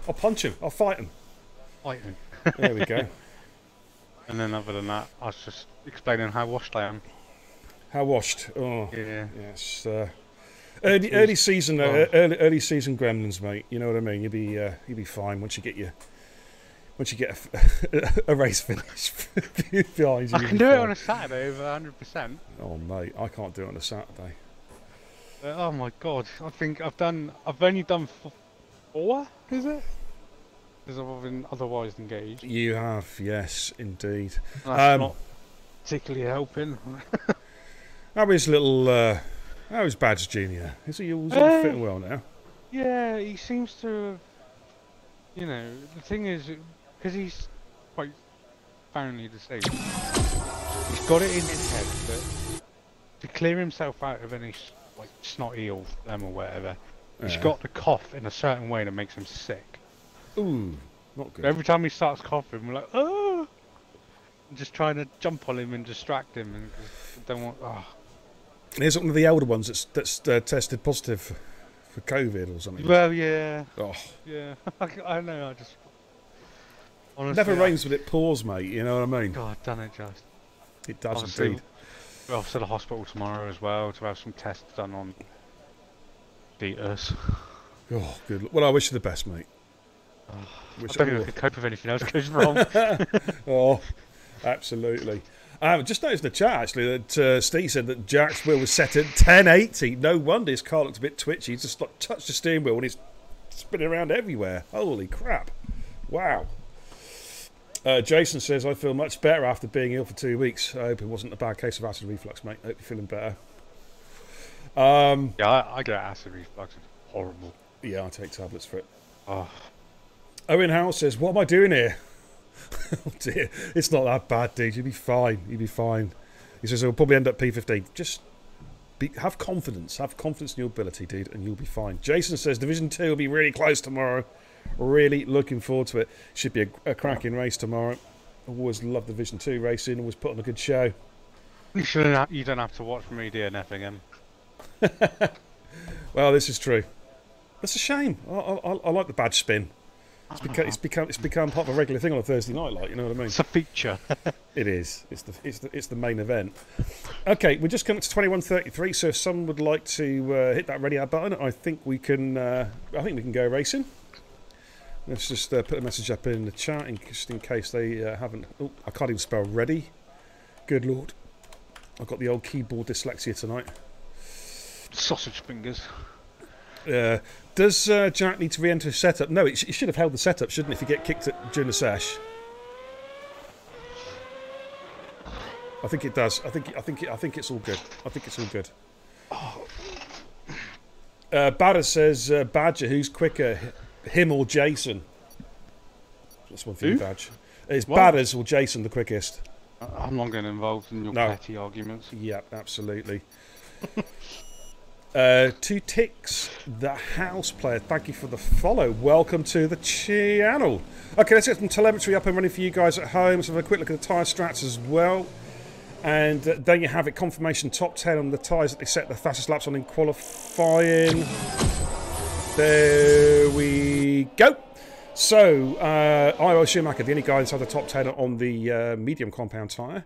Speaker 1: I'll punch him. I'll fight him.
Speaker 3: Fight him.
Speaker 1: There we go.
Speaker 3: And then other than that, I was just explaining how washed I am.
Speaker 1: How washed? Oh,
Speaker 3: yeah.
Speaker 1: Yes. Early season gremlins, mate. You know what I mean. You'll be fine once you get a race finish behind you.
Speaker 3: I can do it on a Saturday over 100%.
Speaker 1: Oh mate, I can't do it on a Saturday.
Speaker 3: Oh my god, I think I've only done 4, is it? Because I've been otherwise engaged.
Speaker 1: You have, yes, indeed.
Speaker 3: That's not particularly helping.
Speaker 1: How is Badge Junior? Is he all fitting well now?
Speaker 3: Yeah, he seems to have, you know, the thing is, because he's quite profoundly disabled, he's got it in his head that to clear himself out of any like snotty or whatever, he's got to cough in a certain way that makes him sick.
Speaker 1: Ooh, not good.
Speaker 3: Every time he starts coughing, we're like, oh! I'm just trying to jump on him and distract him, and don't want. Oh.
Speaker 1: Here's one of the elder ones that's tested positive for COVID or something.
Speaker 3: Well, yeah.
Speaker 1: Oh.
Speaker 3: Yeah. I know. I just. Honestly,
Speaker 1: never rains but it pours, mate. You know what I mean?
Speaker 3: God, done it just.
Speaker 1: It does
Speaker 3: Obviously,
Speaker 1: indeed.
Speaker 3: we're off to the hospital tomorrow as well to have some tests done on Dieters.
Speaker 1: Oh, good. Well, I wish you the best, mate.
Speaker 3: I don't think I could cope if anything else goes wrong.
Speaker 1: Oh, absolutely. Just noticed in the chat actually that Steve said that Jack's wheel was set at 1080. No wonder his car looked a bit twitchy. He's just like touched the steering wheel and he's spinning around everywhere. Holy crap! Wow. Jason says, I feel much better after being ill for 2 weeks. I hope it wasn't a bad case of acid reflux, mate. I hope you're feeling better.
Speaker 3: Yeah, I get acid reflux. It's horrible.
Speaker 1: Yeah, I take tablets for it.
Speaker 3: Oh.
Speaker 1: Owen Howell says, what am I doing here? Oh dear, it's not that bad, dude. You'll be fine. You'll be fine. He says, it'll probably end up P15. Just have confidence. Have confidence in your ability, dude, and you'll be fine. Jason says, Division 2 will be really close tomorrow. Really looking forward to it. Should be a cracking race tomorrow. Always love Division 2 racing. Always put on a good show.
Speaker 3: You don't have to watch me DNFing him.
Speaker 1: Well, this is true. That's a shame. I like the badge spin. It's become part of a regular thing on a Thursday night, like, you know what I mean?
Speaker 3: It's a feature.
Speaker 1: It is. It's the main event. Okay, we're just coming to 21:33. So if someone would like to hit that ready ad button, I think we can. I think we can go racing. Let's just put a message up in the chat, just in case they haven't. Oh, I can't even spell ready. Good lord, I've got the old keyboard dyslexia tonight.
Speaker 3: Sausage fingers.
Speaker 1: Does Jack need to re-enter his setup? No, he should have held the setup, shouldn't he, if he get kicked during the sesh? I think it does. I think it's all good. I think it's all good. Badder says, Badger, who's quicker, him or Jason? That's one thing, Badge. Is Badders or Jason the quickest?
Speaker 3: I'm not getting involved in your petty arguments.
Speaker 1: Yeah, absolutely. 2 ticks, the house player. Thank you for the follow. Welcome to the channel. Okay, let's get some telemetry up and running for you guys at home. Let's have a quick look at the tyre strats as well. And there you have it, confirmation top 10 on the tyres that they set the fastest laps on in qualifying. There we go. So, Io Schumacher, the only guy inside the top 10 on the medium compound tyre.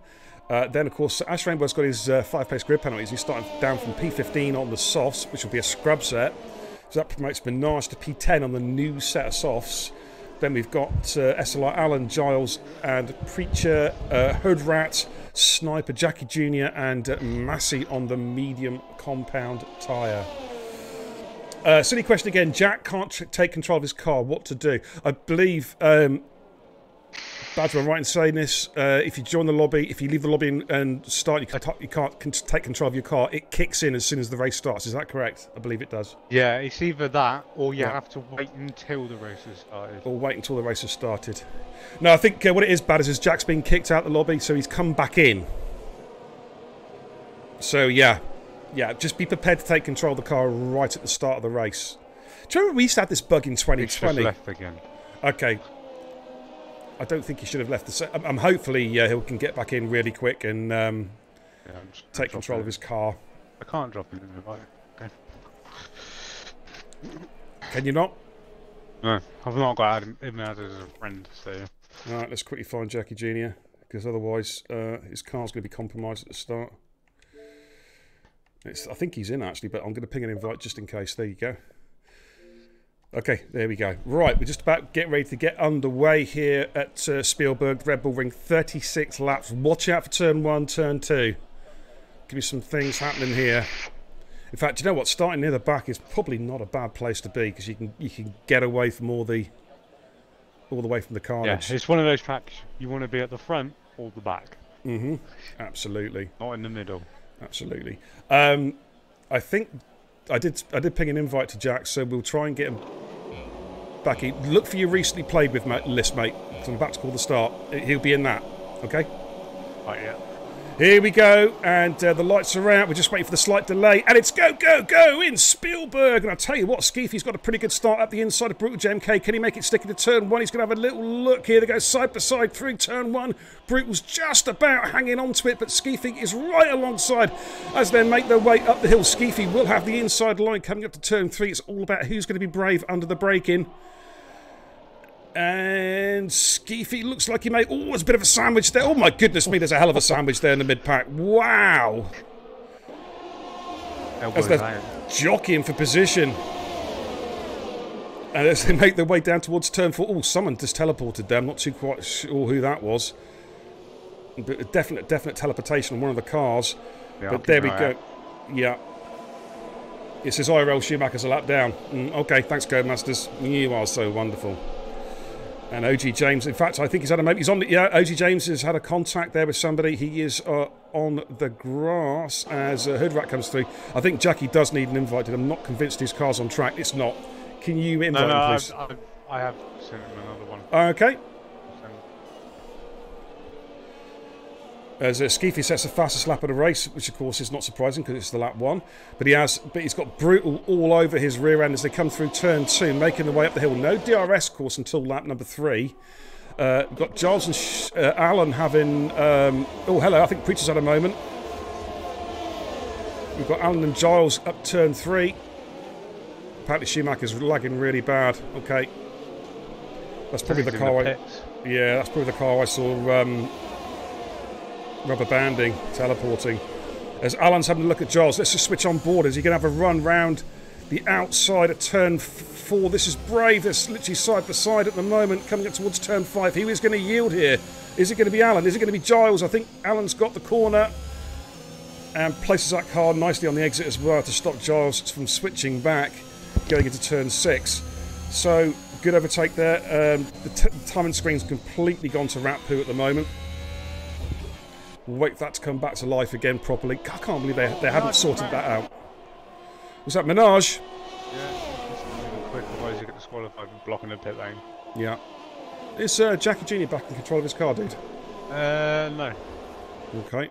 Speaker 1: Then, of course, Ash Rainbow's got his 5-place grid penalties. He's starting down from P15 on the softs, which will be a scrub set. So that promotes Minaj to P10 on the new set of softs. Then we've got SLI, Allen, Giles, and Preacher, Hoodrat, Sniper, Jackie Jr., and Massey on the medium compound tyre. Silly question again. Jack can't take control of his car. What to do? I believe, Badger, I'm right in saying this. If you join the lobby, if you leave the lobby and start, you can't take control of your car. It kicks in as soon as the race starts. Is that correct? I believe it does.
Speaker 3: Yeah, it's either that or you have to wait until the race has started.
Speaker 1: Or wait until the race has started. No, I think what it is, Bad, is Jack's been kicked out of the lobby, so he's come back in. So, yeah, just be prepared to take control of the car right at the start of the race. Do you remember we used to have this bug in 2020?
Speaker 3: He's just left again.
Speaker 1: Okay. I don't think he should have left the set. Hopefully he can get back in really quick and take control of his car.
Speaker 3: I can't drop him in the right. Okay.
Speaker 1: Can you not?
Speaker 3: No, I've not got him as a friend, so...
Speaker 1: Alright, let's quickly find Jackie Jr. because otherwise his car's going to be compromised at the start. I think he's in actually, but I'm going to ping an invite just in case. There you go. Okay, there we go. Right, we're just about getting ready to get underway here at Spielberg, Red Bull Ring. 36 laps. Watch out for turn 1, turn 2. Give me some things happening here. In fact, you know what? Starting near the back is probably not a bad place to be because you can get away from all the way from the carnage.
Speaker 3: Yeah, it's one of those tracks you want to be at the front or the back.
Speaker 1: Mm-hmm. Absolutely.
Speaker 3: Not in the middle.
Speaker 1: Absolutely. I think I did ping an invite to Jack, so we'll try and get him back in. Look for your recently played with list, mate, because I'm about to call the start. He'll be in that. Okay?
Speaker 3: Right, yeah.
Speaker 1: Here we go, and the lights are out. We're just waiting for the slight delay, and it's go, go, go in Spielberg. And I tell you what, Skeefy's got a pretty good start up the inside of Brutal JMK. Can he make it stick into turn 1? He's going to have a little look here. They go side by side through turn 1. Brutal's just about hanging on to it, but Skeefy is right alongside as they make their way up the hill. Skeefy will have the inside line coming up to turn 3. It's all about who's going to be brave under the braking. And Skeefy looks like he made... Oh, there's a bit of a sandwich there. Oh, my goodness me, there's a hell of a sandwich there in the mid-pack. Wow. As they're jockeying for position. And as they make their way down towards turn 4... Oh, someone just teleported there. I'm not too quite sure who that was. But a definite teleportation on one of the cars. Yeah, but there we go. Yeah. It says IRL Schumacher's a lap down. Okay, thanks, Codemasters. You are so wonderful. And OG James, in fact, I think he's had a... He's on the... Yeah, OG James has had a contact there with somebody. He is on the grass as Hoodrat comes through. I think Jackie does need an invite. I'm not convinced his car's on track. It's not. Can you invite him, please?
Speaker 3: I have sent him another one.
Speaker 1: Okay. As Skeefy sets the fastest lap of the race, which of course is not surprising because it's the lap 1. But he's got Brutal all over his rear end as they come through turn 2, making their way up the hill. No DRS course until lap number 3. We've got Giles and Allen having... oh, hello, I think Preacher's had a moment. We've got Allen and Giles up turn 3. Apparently Schumacher's lagging really bad. Okay. That's probably the car Yeah, that's probably the car I saw... rubber banding, teleporting. As Alan's having a look at Giles, let's just switch on board. Is he going to have a run round the outside at turn 4? This is brave. They're literally side by side at the moment, coming up towards turn 5. Who is going to yield here? Is it going to be Alan? Is it going to be Giles? I think Alan's got the corner and places that car nicely on the exit as well to stop Giles from switching back, going into turn 6. So, good overtake there. The timing screen's completely gone to rat poo at the moment. We'll wait for that to come back to life again properly. I can't believe they haven't sorted that out. Was that Minaj?
Speaker 3: Yeah, just moving quick, otherwise you get disqualified for blocking the pit lane.
Speaker 1: Yeah. Is Jackie Jr. back in control of his car, dude?
Speaker 3: No.
Speaker 1: Okay.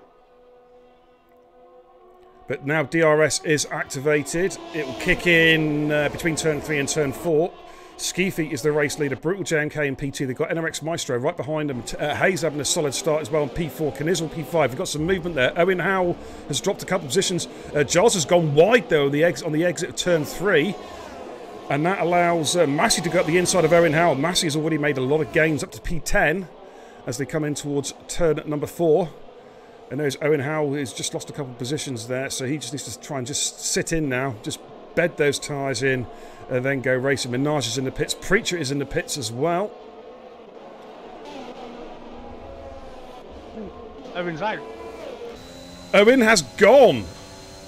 Speaker 1: But now DRS is activated. It will kick in between turn 3 and turn 4. Skeefy is the race leader. Brutal JMK in P2. They've got NRX Maestro right behind them. Hayes having a solid start as well in P4. Knizzle P5. We've got some movement there. Owen Howell has dropped a couple of positions. Giles has gone wide though on the exit of turn 3. And that allows Massey to go up the inside of Owen Howell. Massey has already made a lot of gains up to P10 as they come in towards turn number 4. And there's Owen Howell, who's just lost a couple of positions there, so he just needs to try and just sit in now, just bed those tyres in, and then go racing. Minaj is in the pits. Preacher is in the pits as well.
Speaker 3: Owen's out.
Speaker 1: Owen has gone.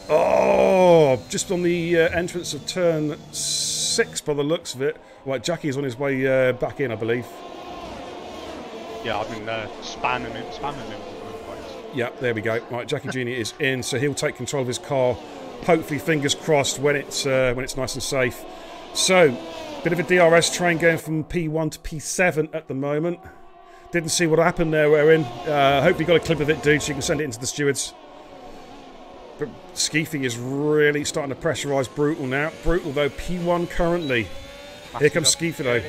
Speaker 1: Oh, just on the entrance of turn 6 by the looks of it. Right, Jackie's on his way back in, I believe.
Speaker 3: Yeah, I've been spamming him.
Speaker 1: Yeah, there we go. Right, Jackie Jr. is in, so he'll take control of his car. Hopefully, fingers crossed, when it's nice and safe. So, bit of a DRS train going from P1 to P7 at the moment. Didn't see what happened there, Owen. Hope you got a clip of it, dude, so you can send it into the stewards. But Skeefy is really starting to pressurise Brutal now. Brutal, though, P1 currently. Here comes Skeefy, though,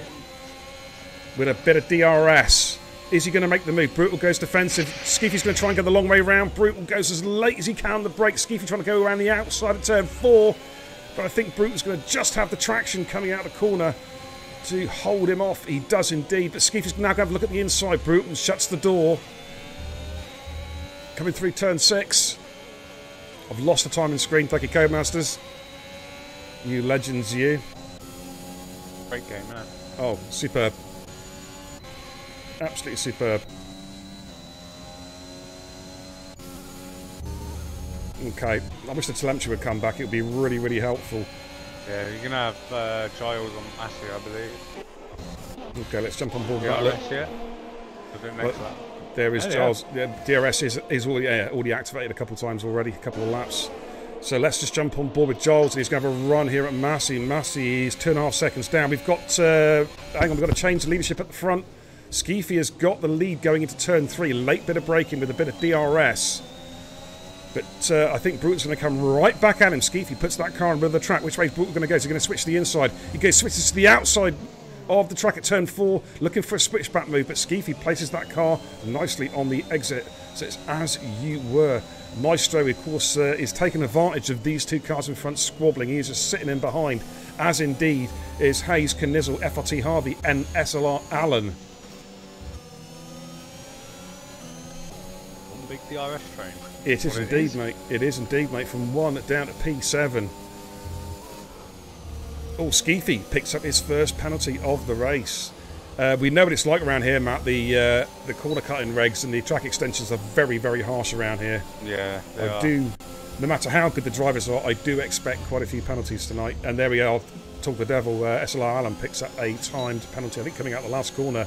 Speaker 1: with a bit of DRS. Is he going to make the move? Brutal goes defensive. Skeefy's going to try and go the long way round. Brutal goes as late as he can on the brake. Skeefy trying to go around the outside of turn 4. But I think Brutal's going to just have the traction coming out of the corner to hold him off. He does indeed. But Skeefy's now going to have a look at the inside. Brutal shuts the door. Coming through turn 6. I've lost the timing screen. Thank you, Codemasters. You legends, you.
Speaker 3: Great game, man.
Speaker 1: Oh, superb. Absolutely superb. Okay, I wish the telemetry would come back. It would be really, really helpful.
Speaker 3: Yeah, you're going to have Giles on Massey, I believe.
Speaker 1: Okay, let's jump on board
Speaker 3: DRS,
Speaker 1: that.
Speaker 3: yeah?
Speaker 1: There is
Speaker 3: oh,
Speaker 1: Giles. Yeah. DRS is already activated a couple of times already, a couple of laps. So let's just jump on board with Giles. He's going to have a run here at Massey. Massey is 2.5 seconds down. We've got, hang on, we've got to change the leadership at the front. Skeefy has got the lead going into turn 3. Late bit of braking with a bit of DRS. But I think Brutal's going to come right back at him. Skeefy puts that car on the track. Which way is Brutal going to go? Is he going to switch to the inside? He switches to the outside of the track at turn 4, looking for a switchback move. But Skeefy places that car nicely on the exit. So it's as you were. Maestro, of course, is taking advantage of these two cars in front squabbling. He's just sitting in behind, as indeed is Hayes, Knizzle, FRT Harvey, and SLR Allen.
Speaker 3: Big DRS train.
Speaker 1: It is indeed, mate. It is indeed, mate. From 1 down to P7. Oh, Skeefy picks up his first penalty of the race. We know what it's like around here, Matt. The corner cutting regs and the track extensions are very, very harsh around here.
Speaker 3: Yeah,
Speaker 1: no matter how good the drivers are, I do expect quite a few penalties tonight. And there we are. Talk the devil. SLR Allen picks up a timed penalty, I think, coming out the last corner.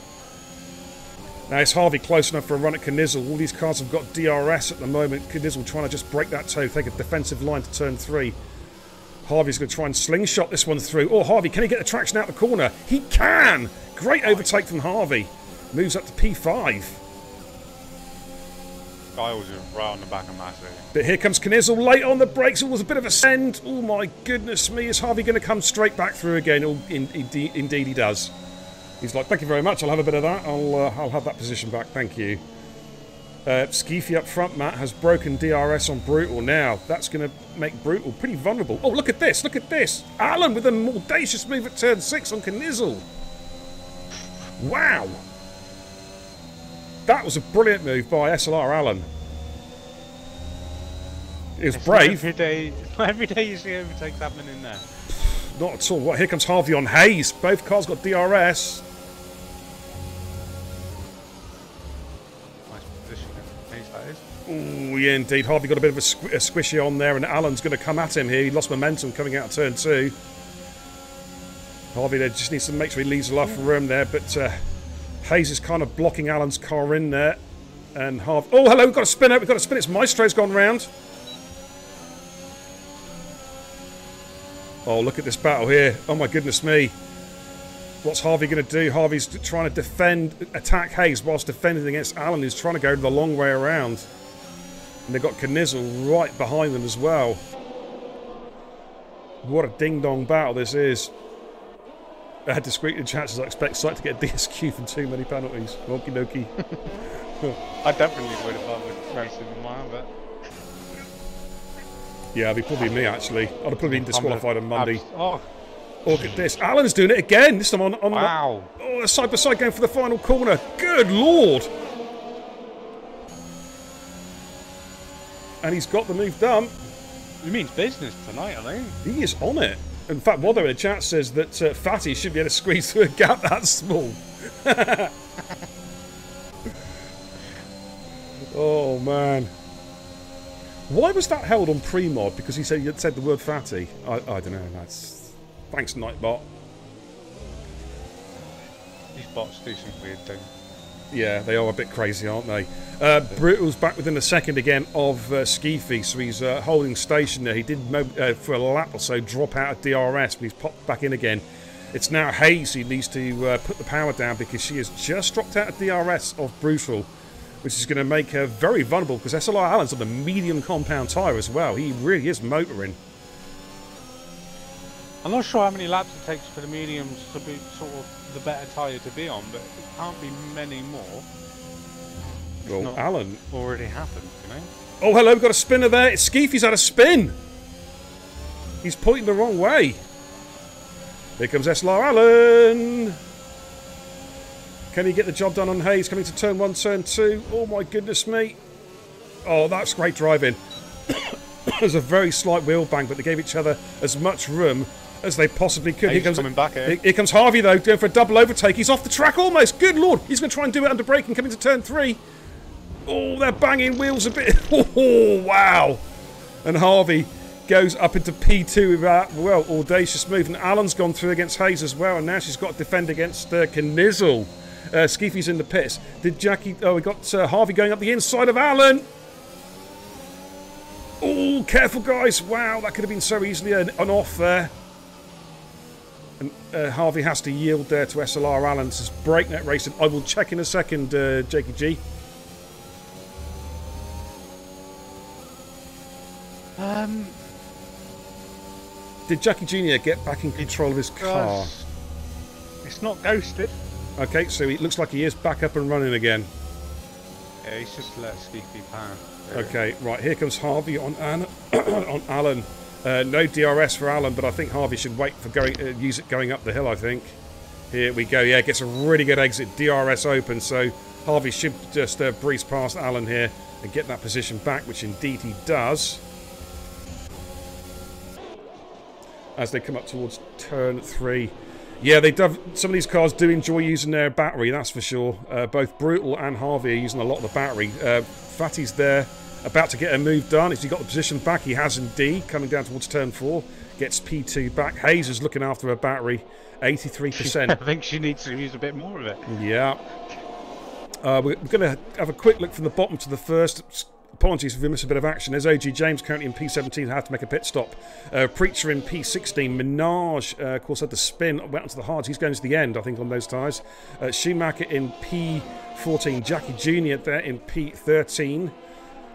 Speaker 1: Now, is Harvey close enough for a run at Knizzle? All these cars have got DRS at the moment. Knizzle trying to just break that toe, take a defensive line to turn 3. Harvey's going to try and slingshot this one through. Oh, Harvey, can he get the traction out the corner? He can! Great overtake from Harvey. Moves up to P5.
Speaker 3: Giles is right on the back of Massey.
Speaker 1: But here comes Knizzle late on the brakes. It was a bit of a send. Oh, my goodness me. Is Harvey going to come straight back through again? Oh, indeed he does. He's like, thank you very much. I'll have a bit of that. I'll have that position back. Thank you. Skeefy up front, Matt, has broken DRS on Brutal now. That's going to make Brutal pretty vulnerable. Oh, look at this. Look at this. Allen with an audacious move at turn 6 on Knizzle. Wow. That was a brilliant move by SLR Allen. It was brave.
Speaker 3: Every day you see overtakes happening in there.
Speaker 1: Not at all. What? Here comes Harvey on Hayes. Both cars got DRS. Oh, yeah, indeed. Harvey got a bit of a squishy on there, and Allen's going to come at him here. He lost momentum coming out of turn 2. Harvey there just needs to make sure he leaves a lot of room there, but Hayes is kind of blocking Allen's car in there. And Harvey... Oh, hello, we've got to spin it. We've got to spin it. Maestro's gone round. Oh, look at this battle here. Oh, my goodness me. What's Harvey going to do? Harvey's trying to attack Hayes whilst defending against Allen, who's trying to go the long way around. And they've got Knizzle right behind them as well. What a ding-dong battle this is. discreet in chances. I expect Sight to get a DSQ from too many penalties. Okie dokie.
Speaker 3: I definitely would if I was racing in mine, but...
Speaker 1: Yeah, it'd be probably me, actually. I'd have probably been disqualified on Monday.
Speaker 3: Oh,
Speaker 1: Look at this. Alan's doing it again. This time on
Speaker 3: wow.
Speaker 1: Oh, side by side going for the final corner. Good lord. And he's got the move done.
Speaker 3: He means business tonight, I think.
Speaker 1: He is on it. In fact, Waddo in the chat says that Fatty should be able to squeeze through a gap that small. Oh, man. Why was that held on pre-mod? Because he said the word fatty. I don't know. That's thanks, Nightbot.
Speaker 3: These bots do some weird things.
Speaker 1: Yeah, they are a bit crazy, aren't they? Brutal's back within a second again of Skeefy, so he's holding station there. He did, for a lap or so, drop out of DRS, but he's popped back in again. It's now Hayes who needs to put the power down because she has just dropped out of DRS of Brutal, which is going to make her very vulnerable because SLR Allen's on the medium compound tyre as well. He really is motoring.
Speaker 3: I'm not sure how many laps it takes for the mediums to be sort of the better tyre to be on, but it can't be many more.
Speaker 1: Well, Allen
Speaker 3: already happened, you know.
Speaker 1: Oh, hello, we've got a spinner there. It's Skeefy's had a spin. He's pointing the wrong way. Here comes SLR Allen. Can he get the job done on Hayes? Coming to turn 1, turn 2. Oh, my goodness me. Oh, that's great driving. There's a very slight wheel bang, but they gave each other as much room as they possibly could.
Speaker 3: Here comes coming back here.
Speaker 1: Here comes Harvey, though, going for a double overtake. He's off the track almost. Good lord. He's going to try and do it under braking, coming to turn 3. Oh, they're banging wheels a bit. Oh, wow. And Harvey goes up into P2 with that, well, audacious move. And Alan's gone through against Hayes as well, and now she's got to defend against Knizzle. Skeefy's in the pits. Did Jackie... Oh, we got Harvey going up the inside of Alan. Oh, careful, guys. Wow, that could have been so easily an off there. And Harvey has to yield there to SLR Allen. This is breakneck racing. I will check in a second, Jakey G. Did Jackie Jr. get back in control of his car?
Speaker 3: It's not ghosted.
Speaker 1: Okay, so it looks like he is back up and running again.
Speaker 3: Yeah, he's just let Skeefy pound.
Speaker 1: Okay, right, here comes Harvey on on Alan. No DRS for Alan, but I think Harvey should wait for use it going up the hill, I think. Here we go, yeah, gets a really good exit, DRS open, so Harvey should just breeze past Alan here and get that position back, which indeed he does. As they come up towards turn 3. Yeah, some of these cars do enjoy using their battery, that's for sure. Both Brutal and Harvey are using a lot of the battery. Fatty's there, about to get a move done. Has he got the position back? He has indeed. Coming down towards turn 4. Gets P2 back. Hayes is looking after her battery. 83%.
Speaker 3: I think she needs to use a bit more of it.
Speaker 1: Yeah. We're going to have a quick look from the bottom to the first. Apologies if we miss a bit of action. There's OG James currently in P17, had to make a pit stop. Preacher in P16. Minaj, of course, had the spin, went onto the hards. He's going to the end, I think, on those tyres. Schumacher in P14. Jackie Jr. there in P13.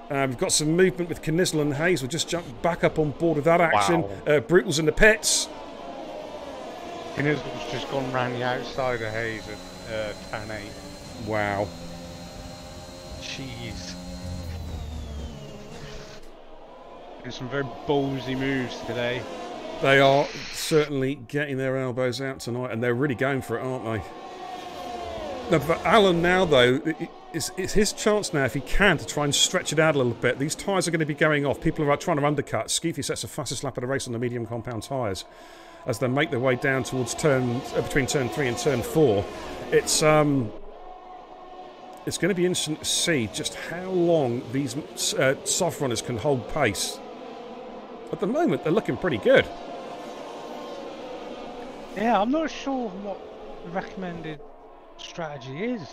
Speaker 1: We've got some movement with Knizzle and Hayes. We'll just jump back up on board with that action. Wow. Brutal's in the pits.
Speaker 3: Knizzle's just gone round the outside of Hayes at turn 8.
Speaker 1: Wow.
Speaker 3: Jeez. Some very ballsy moves today.
Speaker 1: They are certainly getting their elbows out tonight, and they're really going for it, aren't they? No, but Alan now, though, it's his chance now, if he can, to try and stretch it out a little bit. These tyres are going to be going off. People are trying to undercut. Skeefy sets the fastest lap of the race on the medium compound tyres as they make their way down towards between turn 3 and turn 4. It's going to be interesting to see just how long these soft runners can hold pace. At the moment, they're looking pretty good.
Speaker 3: Yeah, I'm not sure what the recommended strategy is.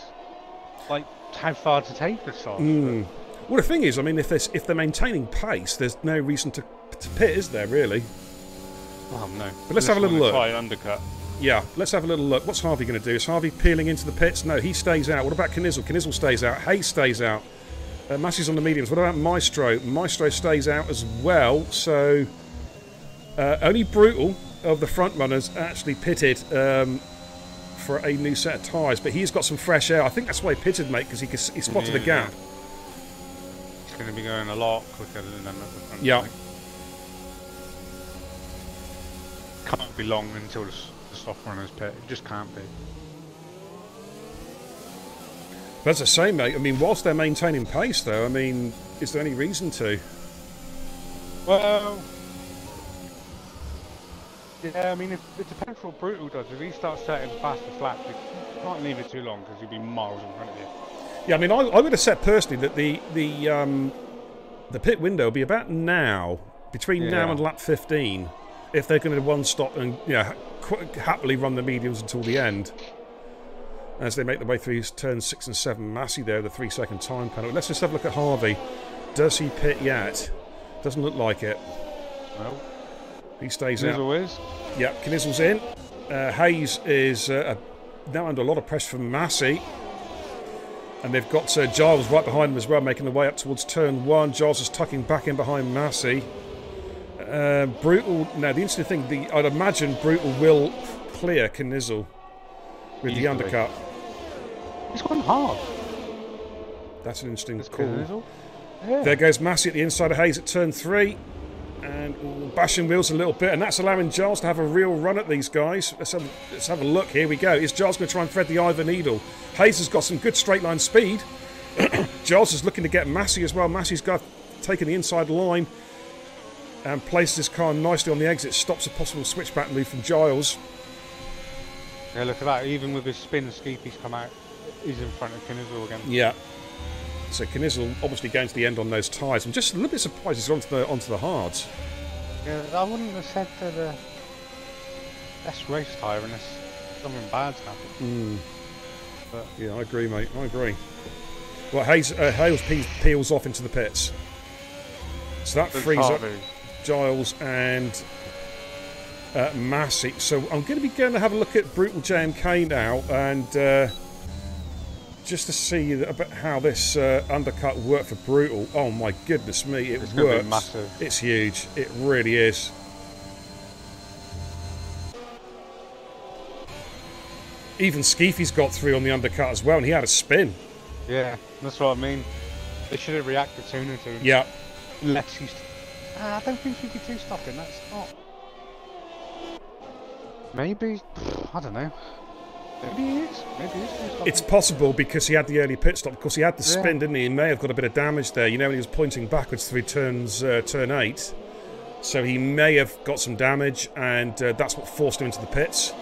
Speaker 3: Like, how far to take the soft.
Speaker 1: Well, the thing is, I mean, if they're maintaining pace, there's no reason to pit, is there, really?
Speaker 3: Oh, no.
Speaker 1: But let's have a little look.
Speaker 3: Try undercut.
Speaker 1: Yeah, let's have a little look. What's Harvey going to do? Is Harvey peeling into the pits? No, he stays out. What about Knizzle? Knizzle stays out. Hayes stays out. Massey's on the mediums. What about Maestro? Maestro stays out as well. So only Brutal of the front runners actually pitted. for a new set of tyres. But he's got some fresh air. I think that's why he pitted, mate, because he spotted the gap.
Speaker 3: He's going to be going a lot quicker than them at the front.
Speaker 1: Yeah.
Speaker 3: Can't be long until the soft runners pit. It just can't be.
Speaker 1: But as I say, mate, I mean, whilst they're maintaining pace, though, I mean, is there any reason to?
Speaker 3: Well, yeah, I mean, it depends what Brutal does. If he starts setting faster flaps, you can't leave it too long because he'll be miles in front of you.
Speaker 1: Yeah, I mean, I would have said personally that the pit window will be about now, between now and lap 15, if they're going to one stop and happily run the mediums until the end. As they make their way through turns 6 and 7, Massey there, the 3-second time penalty. Let's just have a look at Harvey. Does he pit yet? Doesn't look like it.
Speaker 3: Well,
Speaker 1: he stays out.
Speaker 3: Knizzle is.
Speaker 1: Yeah, Knizzle's in. Hayes is now under a lot of pressure from Massey. And they've got Giles right behind them as well, making their way up towards turn 1. Giles is tucking back in behind Massey. Brutal. Now, the interesting thing, I'd imagine Brutal will clear Knizzle with the undercut.
Speaker 3: He's gone hard.
Speaker 1: That's an interesting call.
Speaker 3: Yeah.
Speaker 1: There goes Massey at the inside of Hayes at turn 3. And bashing wheels a little bit. And that's allowing Giles to have a real run at these guys. Let's have a look. Here we go. Is Giles going to try and thread the eye of the needle? Hayes has got some good straight line speed. Giles is looking to get Massey as well. Massey's taken the inside line and places his car nicely on the exit. Stops a possible switchback move from Giles.
Speaker 3: Yeah, look at that. Even with his spin, Skeepy's come out. He's in front of Knizzle again.
Speaker 1: Yeah. So Knizzle obviously going to the end on those tyres. I'm just a little bit surprised he's onto the hards.
Speaker 3: Yeah, I wouldn't have said that the best race tyre unless something bad's happened. But
Speaker 1: yeah, I agree, mate. I agree. Well, Hayes peels off into the pits. So that frees up Giles and Massey. So I'm going to have a look at Brutal JMK now and just to see about how this undercut worked for Brutal. Oh my goodness me, it works.
Speaker 3: Massive.
Speaker 1: It's huge. It really is. Even Skeefy's got through on the undercut as well, and he had a spin.
Speaker 3: Yeah, that's what I mean. They should have reacted sooner to him.
Speaker 1: Yeah.
Speaker 3: Unless he's... I don't think he could two-stop him, that's not... Maybe... I don't know. Maybe he is. Maybe he is two-stopping.
Speaker 1: It's possible because he had the early pit stop. Of course, he had the spin, didn't he? He may have got a bit of damage there. You know, when he was pointing backwards through turn 8. So he may have got some damage, and that's what forced him into the pits.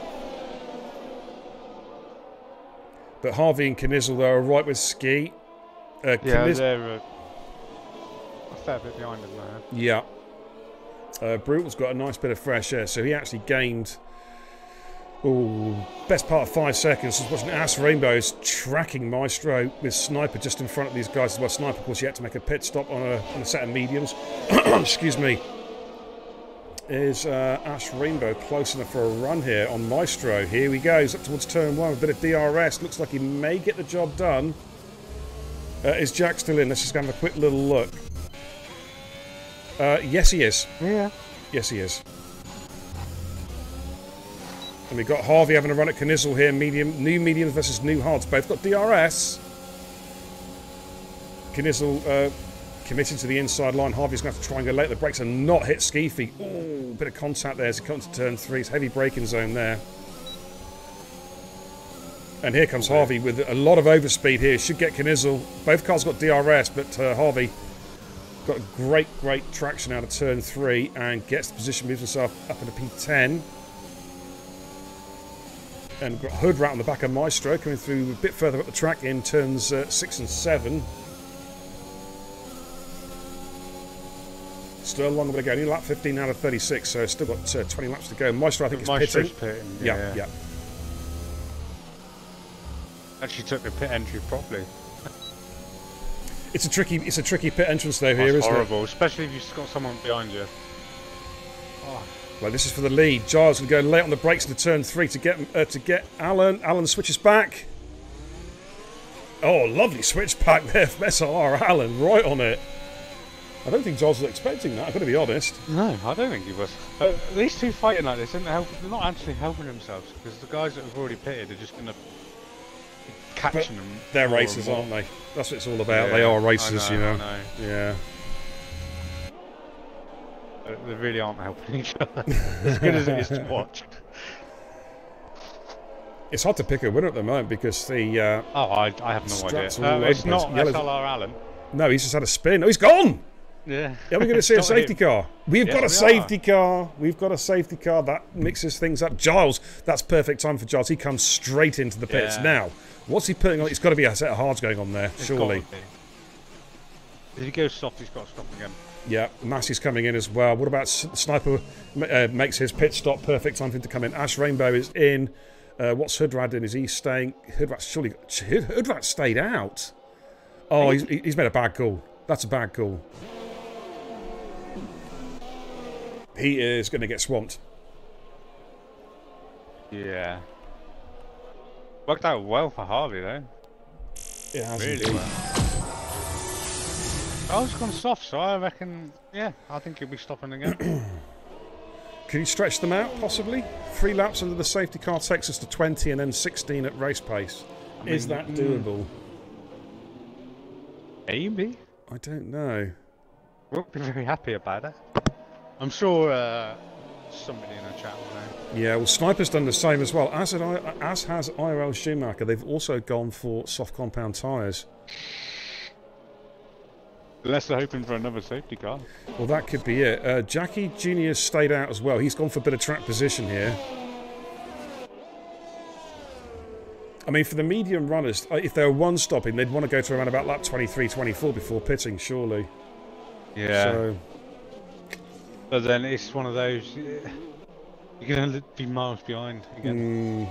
Speaker 1: But Harvey and Knizzle, though, are right with Ski.
Speaker 3: Yeah, they're a fair bit behind him there.
Speaker 1: Yeah. Brutal's got a nice bit of fresh air, so he actually gained... best part of 5 seconds. I was watching Ass Rainbows tracking Maestro with Sniper just in front of these guys as well. Sniper, of course, he had to make a pit stop on a set of mediums. Excuse me. Is Ash Rainbow close enough for a run here on Maestro? Here we go. He's up towards turn 1 with a bit of DRS. Looks like he may get the job done. Is Jack still in? Let's just have a quick little look. Yes, he is.
Speaker 3: Yeah.
Speaker 1: Yes, he is. And we've got Harvey having a run at Knizzle here. New mediums versus new hards. Both got DRS. Knizzle committed to the inside line. Harvey's going to have to try and go late at the brakes and not hit Skeefy. Oh, bit of contact there as he comes to turn 3. It's heavy braking zone there. And here comes Harvey with a lot of overspeed here. Should get Knizzle. Both cars got DRS, but Harvey got great traction out of turn 3 and gets the position, moves himself up into P10. And got Hood right on the back of Maestro coming through a bit further up the track in turns 6 and 7. Still a long way to go. Only lap 15 out of 36, so still got 20 laps to go. Maestro, I think, is pitting. Yeah.
Speaker 3: Actually took the pit entry properly.
Speaker 1: It's a tricky pit entrance though.
Speaker 3: That's
Speaker 1: here, isn't
Speaker 3: horrible,
Speaker 1: it?
Speaker 3: Especially if you've got someone behind you. Oh.
Speaker 1: Well, this is for the lead. Giles going to go late on the brakes into turn 3 to get Alan. Alan switches back. Oh, lovely switch back there from SR Alan, right on it. I don't think Giles was expecting that, I've got to be honest.
Speaker 3: No, I don't think he was. These two fighting like this, they're not actually helping themselves, because the guys that have already pitted are just going to catching them.
Speaker 1: They're racers, aren't they? That's what it's all about.
Speaker 3: Yeah,
Speaker 1: they are racers,
Speaker 3: I
Speaker 1: you know.
Speaker 3: I know.
Speaker 1: Yeah.
Speaker 3: They really aren't helping each other. As good as it is to watch.
Speaker 1: It's hard to pick a winner at the moment because the.
Speaker 3: I have no idea.
Speaker 1: Strats are all
Speaker 3: It's
Speaker 1: over
Speaker 3: not
Speaker 1: the place.
Speaker 3: SLR Allen.
Speaker 1: No, he's just had a spin. Oh, he's gone!
Speaker 3: Yeah.
Speaker 1: Yeah, we're going to see a safety car. We've got a safety car. We've got a safety car. That mixes things up. Giles, that's perfect time for Giles. He comes straight into the pits.
Speaker 3: Yeah.
Speaker 1: Now, what's he putting on? It's got to be a set of hards going on there, surely.
Speaker 3: If he goes soft, he's got to stop again.
Speaker 1: Yeah, Massey's coming in as well. What about Sniper? Makes his pit stop. Perfect time for him to come in. Ash Rainbow is in. What's Hoodrad in? Is he staying? Hoodrat stayed out. Oh, he's made a bad call. That's a bad call. He is going to get swamped.
Speaker 3: Yeah. Worked out well for Harvey though.
Speaker 1: It has
Speaker 3: Really
Speaker 1: indeed.
Speaker 3: well. I was gone soft, so I reckon, yeah, I think he'll be stopping again.
Speaker 1: Can you stretch them out, possibly? 3 laps under the safety car takes us to 20 and then 16 at race pace. Is that doable?
Speaker 3: Maybe.
Speaker 1: I don't know.
Speaker 3: Won't be very happy about it. I'm sure somebody in the chat will know.
Speaker 1: Yeah, well, Sniper's done the same as well, as has IRL Schumacher. They've also gone for soft compound tyres.
Speaker 3: Unless they're hoping for another safety car.
Speaker 1: Well, that could be it. Jackie Jr. stayed out as well. He's gone for a bit of track position here. I mean, for the medium runners, if they were one-stopping, they'd want to go to around about lap 23, 24 before pitting, surely.
Speaker 3: Yeah.
Speaker 1: So,
Speaker 3: but then it's one of those... You're going to be miles behind again.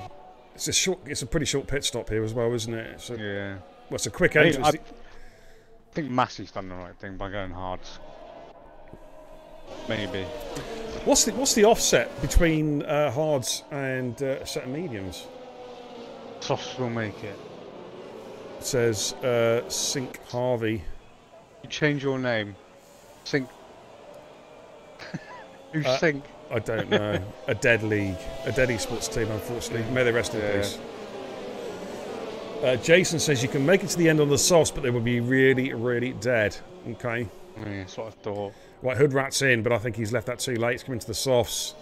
Speaker 1: it's a pretty short pit stop here as well, isn't it? So,
Speaker 3: Yeah.
Speaker 1: well, it's a quick entrance.
Speaker 3: I think Massey's done the right thing by going hard. Maybe.
Speaker 1: What's the offset between hards and a set of mediums?
Speaker 3: Softs will make it.
Speaker 1: It says Sink Harvey.
Speaker 3: You change your name. Sink. Who's Sink?
Speaker 1: I don't know. A dead league. A dead esports team, unfortunately. May they rest in peace. Jason says you can make it to the end on the softs, but they will be really, really dead. Okay.
Speaker 3: Yeah, that's what I thought.
Speaker 1: Right, Hoodrat's in, but I think he's left that too late. He's coming to the softs.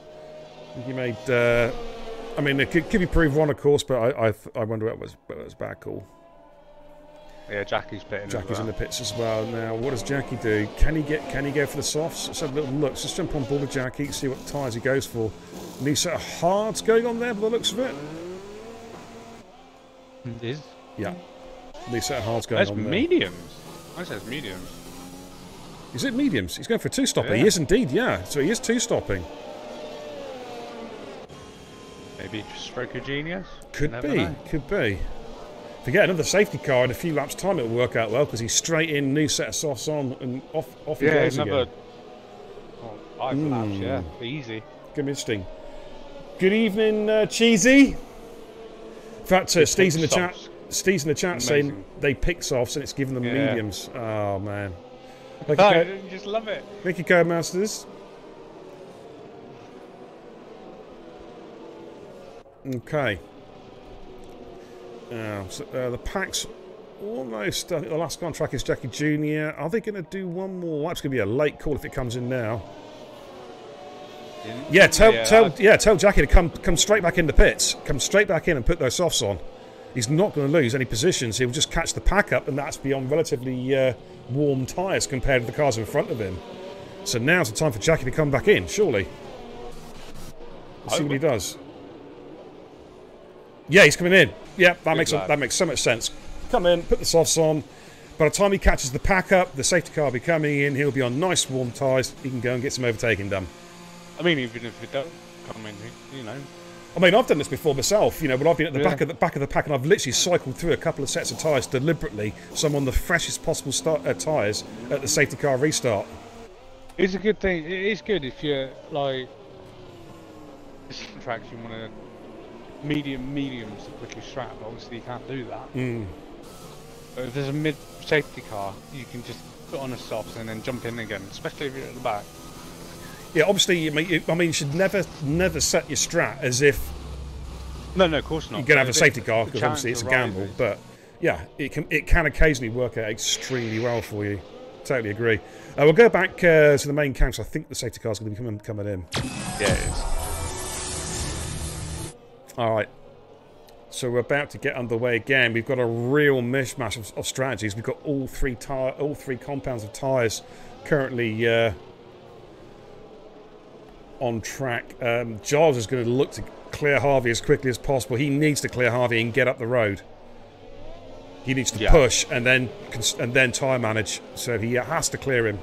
Speaker 1: I think he made... I mean, it could be proved wrong, of course, but I wonder whether it was a bad call.
Speaker 3: Yeah, Jackie's pitting.
Speaker 1: Jackie's in the pits as well. Now, what does Jackie do? Can he go for the softs? Let's have a little look. Let's just jump on board with Jackie, see what tyres he goes for. New set of hards going on there by the looks of it.
Speaker 3: It is.
Speaker 1: Yeah. New set of hards going on there.
Speaker 3: That's mediums. I says mediums.
Speaker 1: Is it mediums? He's going for a two-stopper.
Speaker 3: Yeah.
Speaker 1: He is indeed, yeah. So he is two-stopping.
Speaker 3: Maybe stroke of genius?
Speaker 1: Could be. Could be. If we get another safety car in a few laps' time, it'll work out well because he's straight in, new set of softs on, and off he goes
Speaker 3: another
Speaker 1: again.
Speaker 3: 5 laps, yeah. Easy.
Speaker 1: Give me a sting. Good evening, Cheesy. In fact, Steve's in the chat. Steve's in the chat saying they pick softs and it's giving them mediums. Oh man.
Speaker 3: I just love it.
Speaker 1: Thank you, Codemasters. Okay. So, the pack's almost... the last guy on track is Jackie Jr. Are they going to do one more? That's going to be a late call if it comes in now. Yeah, tell Jackie to come straight back in the pits. Come straight back in and put those softs on. He's not going to lose any positions. He'll just catch the pack up, and that's beyond relatively warm tyres compared to the cars in front of him. So now's the time for Jackie to come back in, surely. Let's see what he does. Yeah, he's coming in. Yeah, that makes so much sense. Come in, put the softs on. By the time he catches the pack up, the safety car will be coming in. He'll be on nice warm tyres. He can go and get some overtaking done.
Speaker 3: I mean, even if it don't come in, you know.
Speaker 1: I mean, I've done this before myself, you know, when I've been at the back of the pack, and I've literally cycled through a couple of sets of tyres deliberately, so I'm on the freshest possible tyres at the safety car restart.
Speaker 3: It's a good thing. It is good if you're like tracks you want to mediums to quickly strap. Obviously, you can't do that. But if there's a mid safety car, you can just put on a softs and then jump in again, especially if you're at the back.
Speaker 1: Yeah, obviously, you should never set your strat as if
Speaker 3: No, of course not.
Speaker 1: you're going to have a safety car, because obviously it's a gamble. But yeah, it can occasionally work out extremely well for you. Totally agree. We'll go back to the main camp. So I think the safety car's going to be coming in.
Speaker 3: Yeah, it is.
Speaker 1: All right. So we're about to get underway again. We've got a real mishmash of strategies. We've got all three compounds of tyres currently on track. Giles is going to look to clear Harvey as quickly as possible. He needs to clear Harvey and get up the road. He needs to push and then tyre manage. So he has to clear him.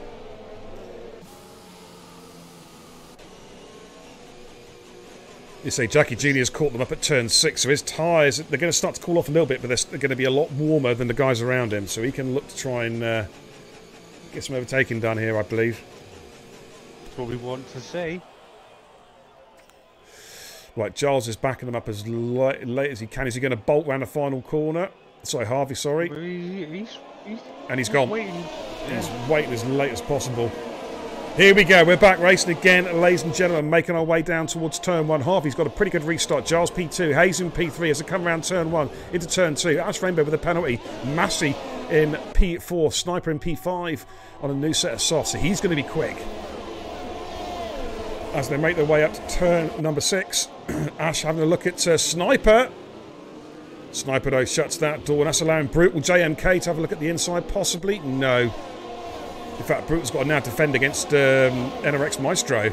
Speaker 1: You see, Jackie Jr.'s caught them up at turn 6, so his tyres, they're going to start to cool off a little bit, but they're going to be a lot warmer than the guys around him, so he can look to try and get some overtaking done here, I believe.
Speaker 3: That's what we want to see.
Speaker 1: Right, Giles is backing them up as late as he can. Is he going to bolt round the final corner? Sorry, Harvey, sorry. He's gone.
Speaker 3: Waiting.
Speaker 1: He's waiting as late as possible. Here we go, we're back racing again, ladies and gentlemen, making our way down towards turn 1. Harvey's got a pretty good restart. Giles P2, Hayes in P3 as they come around turn 1 into turn 2. Ash Rainbow with a penalty. Massey in P4, Sniper in P5 on a new set of softs. So he's going to be quick. As they make their way up to turn number 6, Ash having a look at Sniper. Sniper though shuts that door, and that's allowing Brutal JMK to have a look at the inside, possibly? No. In fact, Brutal's got to now defend against NRX Maestro.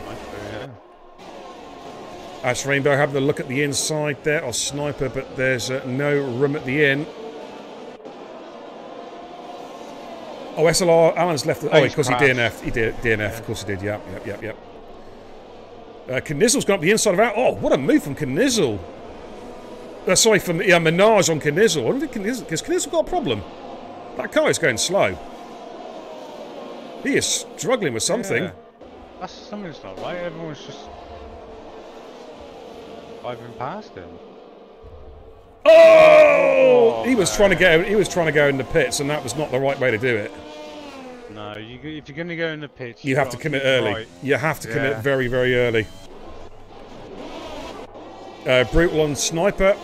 Speaker 1: Ash Rainbow having a look at the inside there, or Sniper, but there's no room at the inn. Oh, SLR Allen's left. Oh, of course he DNF'd. He did DNF. Of course he did. Yep. Knizzle's gone up the inside of out. Oh, what a move from Knizzle. Sorry, from Minaj on Knizzle. I don't think has Knizzle got a problem? That car is going slow. He is struggling with something.
Speaker 3: Yeah. Something's not right. Everyone's just driving past him.
Speaker 1: Oh! He was trying to go in the pits, and that was not the right way to do it.
Speaker 3: No, if you're going to go in the pits,
Speaker 1: you have to commit early.
Speaker 3: Right.
Speaker 1: You have to commit very, very early. Brutal on Sniper.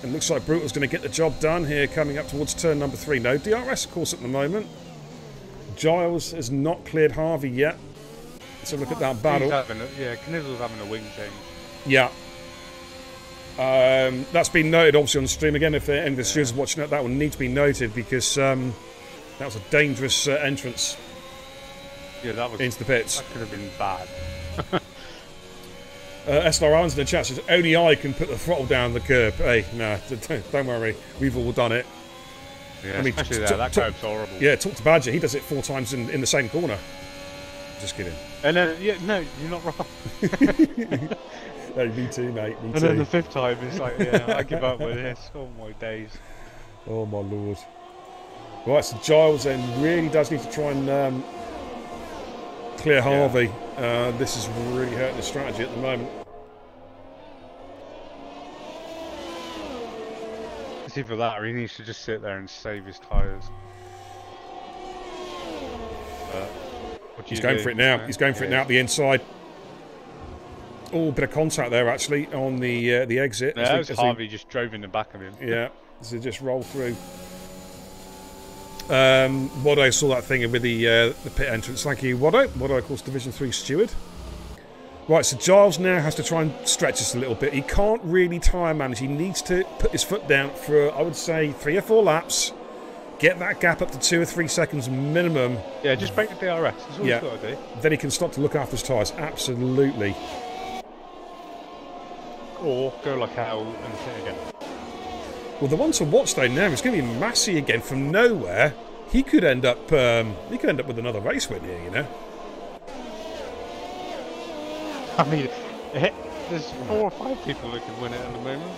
Speaker 1: It looks like Brutal's going to get the job done here, coming up towards turn number 3. No DRS, of course, at the moment. Giles has not cleared Harvey yet. Let's have a look at that battle.
Speaker 3: Knizzle's having a wing change.
Speaker 1: Yeah. That's been noted, obviously, on the stream. Again, if any of the students watching it, that will need to be noted, because that was a dangerous entrance into the pits.
Speaker 3: That could have been bad.
Speaker 1: SLR Allen's in the chat says, only I can put the throttle down the curb. Hey, no, don't worry. We've all done it.
Speaker 3: Yeah, especially there. That curb's horrible.
Speaker 1: Yeah, talk to Badger. He does it 4 times in the same corner. Just kidding.
Speaker 3: And then, no, you're not wrong.
Speaker 1: No, me too, mate. Me too.
Speaker 3: And then the 5th time, it's like, I give up with this. Oh, my days.
Speaker 1: Oh, my lord. Right, so Giles then really does need to try and clear Harvey. This is really hurting the strategy at the moment.
Speaker 3: It's either that or he needs to just sit there and save his tyres.
Speaker 1: He's going for it now. He's going for it now at the inside. Oh, bit of contact there actually on the exit.
Speaker 3: Yeah, as Harvey just drove in the back of him.
Speaker 1: Yeah, so just roll through. Wado saw that thing with the pit entrance. Thank you, Wado. Wado, of course, Division 3 steward. Right, so Giles now has to try and stretch this a little bit. He can't really tyre manage. He needs to put his foot down for, I would say, 3 or 4 laps. Get that gap up to 2 or 3 seconds minimum.
Speaker 3: Yeah, just break the DRS. That's all he's got to do.
Speaker 1: Then he can start to look after his tyres. Absolutely.
Speaker 3: Or go like hell and hit again.
Speaker 1: Well, the one to watch though now is going to be Massey again from nowhere. He could end up. He could end up with another race win here. You know.
Speaker 3: I mean, there's 4 or 5 people that can win it at the moment.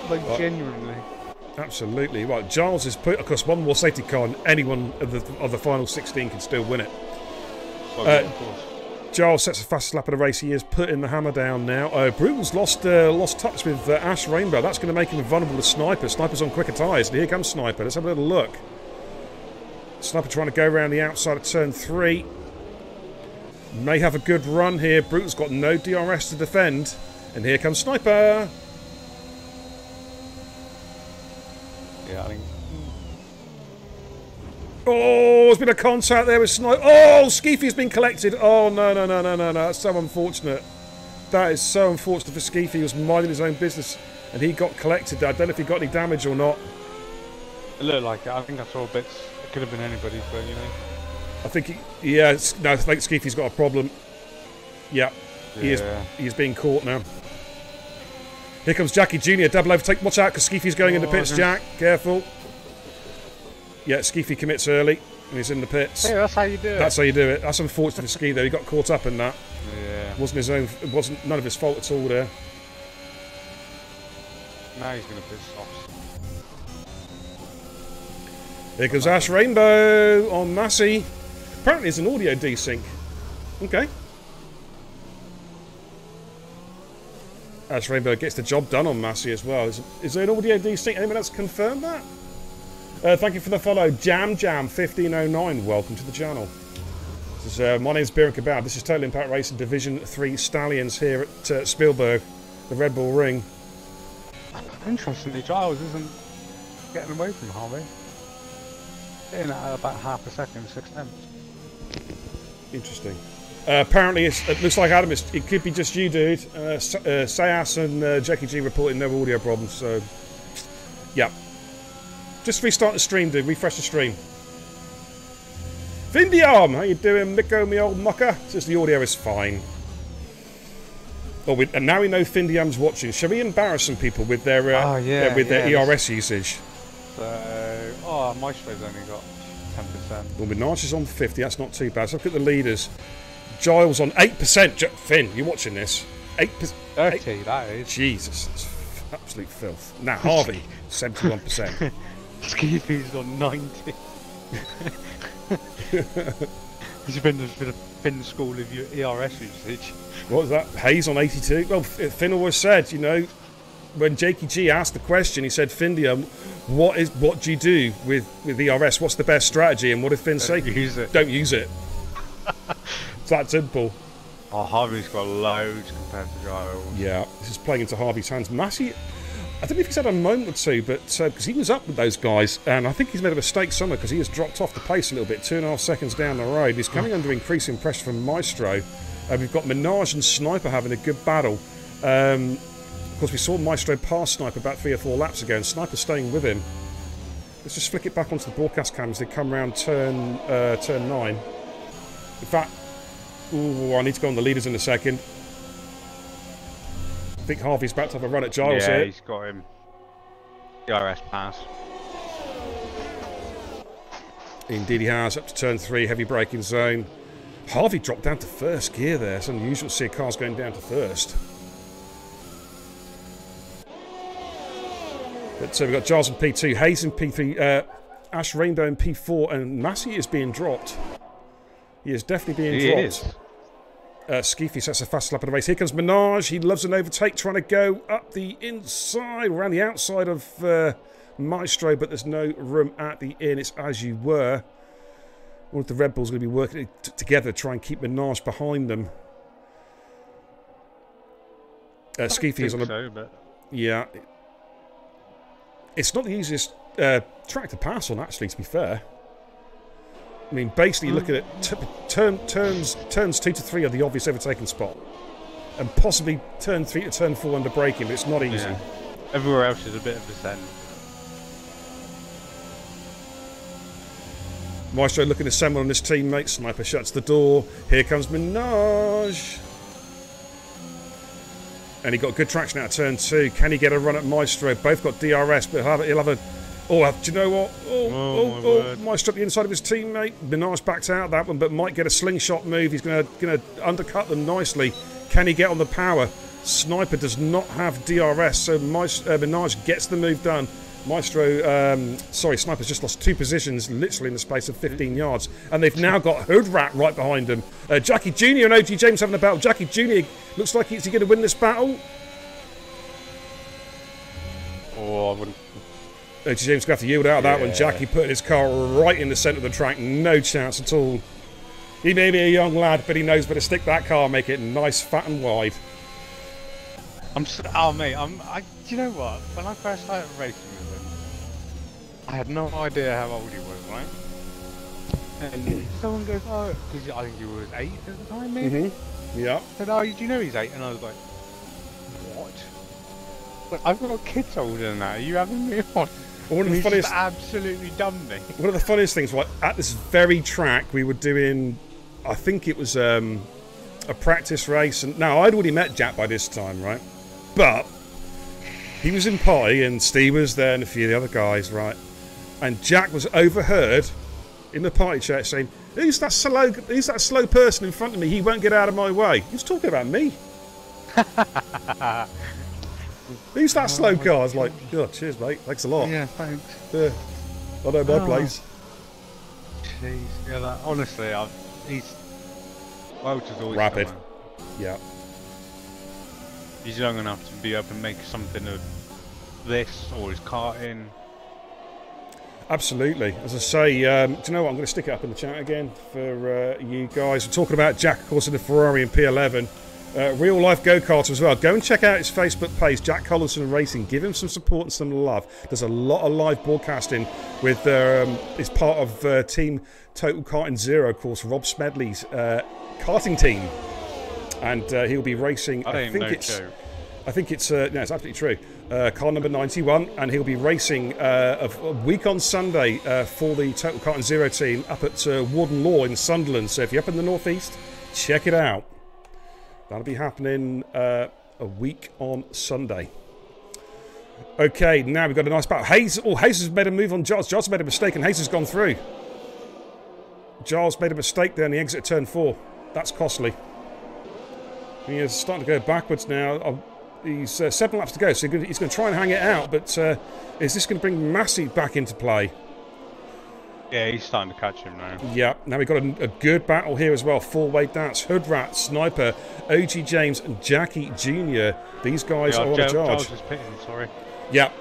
Speaker 3: Like genuinely.
Speaker 1: Absolutely. Right, Giles has put, of course, one more safety car, and anyone of the final 16 can still win it.
Speaker 3: Well, of course.
Speaker 1: Giles sets the fastest lap of the race. He is putting the hammer down now. Brutal's lost touch with Ash Rainbow. That's going to make him vulnerable to Sniper. Sniper's on quicker tyres. Here comes Sniper. Let's have a little look. Sniper trying to go around the outside of turn 3. May have a good run here. Brutal's got no DRS to defend. And here comes Sniper.
Speaker 3: Yeah, I think.
Speaker 1: Oh, there's been a contact there with Sniper. Oh, Skeefy's been collected. Oh, no. That's so unfortunate. That is so unfortunate for Skeefy. He was minding his own business and he got collected there. I don't know if he got any damage or not.
Speaker 3: It looked like it. I think I saw bits. It could have been anybody, but you know.
Speaker 1: I think I think Skeefy's got a problem. Yeah, he is being caught now. Here comes Jackie Jr. Double overtake. Watch out, because Skeefy's going in the pits, Jack. Careful. Yeah, Skeefy commits early, and he's in the pits.
Speaker 3: Yeah, that's how you do it.
Speaker 1: That's how you do it. That's unfortunate for Ski, though. He got caught up in that.
Speaker 3: Yeah.
Speaker 1: It wasn't his own. It wasn't none of his fault at all there.
Speaker 3: Now he's going to pit stops.
Speaker 1: Here comes Ash Rainbow on Massey. Apparently it's an audio desync. Okay. Ash Rainbow gets the job done on Massey as well. Is there an audio desync? Anyone else confirm that? Thank you for the follow. Jam1509, welcome to the channel. This is, my name's Beer and Kebab. This is Total Impact Racing Division 3 Stallions here at Spielberg, the Red Bull Ring.
Speaker 3: Interestingly, Giles isn't getting away from Harvey. Getting at about half a second, 6 tenths. Interesting.
Speaker 1: Apparently, it looks like Adam. It could be just you, dude. Sayas and Jackie G reporting no audio problems. So, yeah. Just restart the stream, dude. Refresh the stream. Findiam, how you doing, Miko, me old mucker? Says the audio is fine. Oh, and now we know Findiam's watching. Shall we embarrass some people with their their ERS usage?
Speaker 3: So, Maestro's only got 10%.
Speaker 1: Well, Minaj is on 50. That's not too bad. So look at the leaders. Giles on 8%. Finn, you watching this? 8%.
Speaker 3: 30, that is.
Speaker 1: Jesus, that's absolute filth. Now Harvey, 71%.
Speaker 3: Skeefy's on 90. He's been a Finn school of your ERS usage.
Speaker 1: What was that? Hayes on 82. Well, Finn always said, you know, when Jakey G asked the question, he said, Findia, what do you do with ERS? What's the best strategy? And what did Finn say?
Speaker 3: Use it.
Speaker 1: Don't use it. It's that simple.
Speaker 3: Oh, Harvey's got loads compared to Giles.
Speaker 1: Yeah, this is playing into Harvey's hands. Massey, I don't know if he's had a moment or two, but because he was up with those guys, and I think he's made a mistake somewhere because he has dropped off the pace a little bit, 2.5 seconds down the road. He's coming under increasing pressure from Maestro. We've got Minaj and Sniper having a good battle. Of course, we saw Maestro pass Sniper about 3 or 4 laps ago, and Sniper staying with him. Let's just flick it back onto the broadcast cameras. They come around turn 9. In fact, I need to go on the leaders in a second. I think Harvey's about to have a run at Giles here.
Speaker 3: Yeah, he's got him. DRS pass.
Speaker 1: Indeed he has, up to turn 3, heavy braking zone. Harvey dropped down to first gear there. It's unusual to see a car's going down to first. But we've got Giles in P2, Hayes in P3, Ash Rainbow in P4, and Massey is being dropped. He is definitely being dropped. Skeefy sets a fast lap of the race. Here comes Minaj. He loves an overtake, trying to go up the inside, around the outside of Maestro, but there's no room at the in. It's as you were. One of the Red Bulls going to be working together to try and keep Minaj behind them. Skeefy is on a... Yeah. It's not the easiest track to pass on, actually, to be fair. I mean, basically, look at it. Turns 2 to 3 are the obvious overtaking spot. And possibly turn 3 to turn 4 under braking, but it's not easy.
Speaker 3: Yeah. Everywhere else is a bit of descent.
Speaker 1: Maestro looking to assemble on his teammate. Sniper shuts the door. Here comes Minaj. And he got good traction out of turn 2. Can he get a run at Maestro? Both got DRS, but he'll have a... Oh, do you know what? Oh, Maestro up the inside of his teammate. Minaj backed out that one, but might get a slingshot move. He's going to undercut them nicely. Can he get on the power? Sniper does not have DRS, so Minaj gets the move done. Sniper's just lost 2 positions, literally in the space of 15 yards. And they've now got Hood Rat right behind them. Jackie Jr. and OG James having a battle. Jackie Jr. looks like is he going to win this battle?
Speaker 3: Oh, I wouldn't.
Speaker 1: James going to have to yield out of that one. Jackie putting his car right in the centre of the track. No chance at all. He may be a young lad, but he knows where to stick that car, make it nice, fat and wide.
Speaker 3: Oh mate, do you know what? When I first started racing with him, I had no idea how old he was, right? And someone goes, oh, because I think he was 8 at the time, maybe?
Speaker 1: Yeah.
Speaker 3: Said, oh, do you know he's 8? And I was like, what? But I've got kids older than that. Are you having me on?
Speaker 1: One of the funniest,
Speaker 3: just absolutely done me.
Speaker 1: One of the funniest things, right, at this very track, we were doing, I think it was a practice race. And now, I'd already met Jack by this time, right? But he was in party, and Steve was there, and a few of the other guys, right? And Jack was overheard in the party chat saying, who's that slow person in front of me? He won't get out of my way. He was talking about me. Who's that slow car? I was like, oh, cheers, mate. Thanks a lot.
Speaker 3: Yeah, thanks.
Speaker 1: Yeah. I know my place.
Speaker 3: Jeez. Yeah, honestly, he's Welch is always
Speaker 1: rapid.
Speaker 3: Someone.
Speaker 1: Yeah.
Speaker 3: He's young enough to be able to make something of this or his karting.
Speaker 1: Absolutely. As I say, do you know what? I'm going to stick it up in the chat again for you guys. We're talking about Jack, of course, in the Ferrari and P11. Real life go-karter as well. Go and check out his Facebook page, Jack Collinson Racing. Give him some support and some love. There's a lot of live broadcasting with it's part of Team Total Karting Zero, of course, Rob Smedley's karting team. And he'll be racing, I think it's no, it's absolutely true. Car number 91, and he'll be racing a week on Sunday for the Total Karting Zero team up at Warden Law in Sunderland. So if you're up in the northeast, check it out. That'll be happening a week on Sunday. Okay, now we've got a nice battle. Hayes has made a move on Giles. Giles made a mistake, and Hayes has gone through. Giles made a mistake there in the exit turn 4. That's costly. He is starting to go backwards now. He's 7 laps to go, so he's going to try and hang it out. But is this going to bring Massey back into play?
Speaker 3: Yeah, he's starting to catch him now.
Speaker 1: Yeah, now we've got a good battle here as well. 4-way dance, Hoodrat, Sniper, OG James, and Jackie Jr. These guys are on a charge.
Speaker 3: Giles is pitting, sorry.
Speaker 1: Yeah.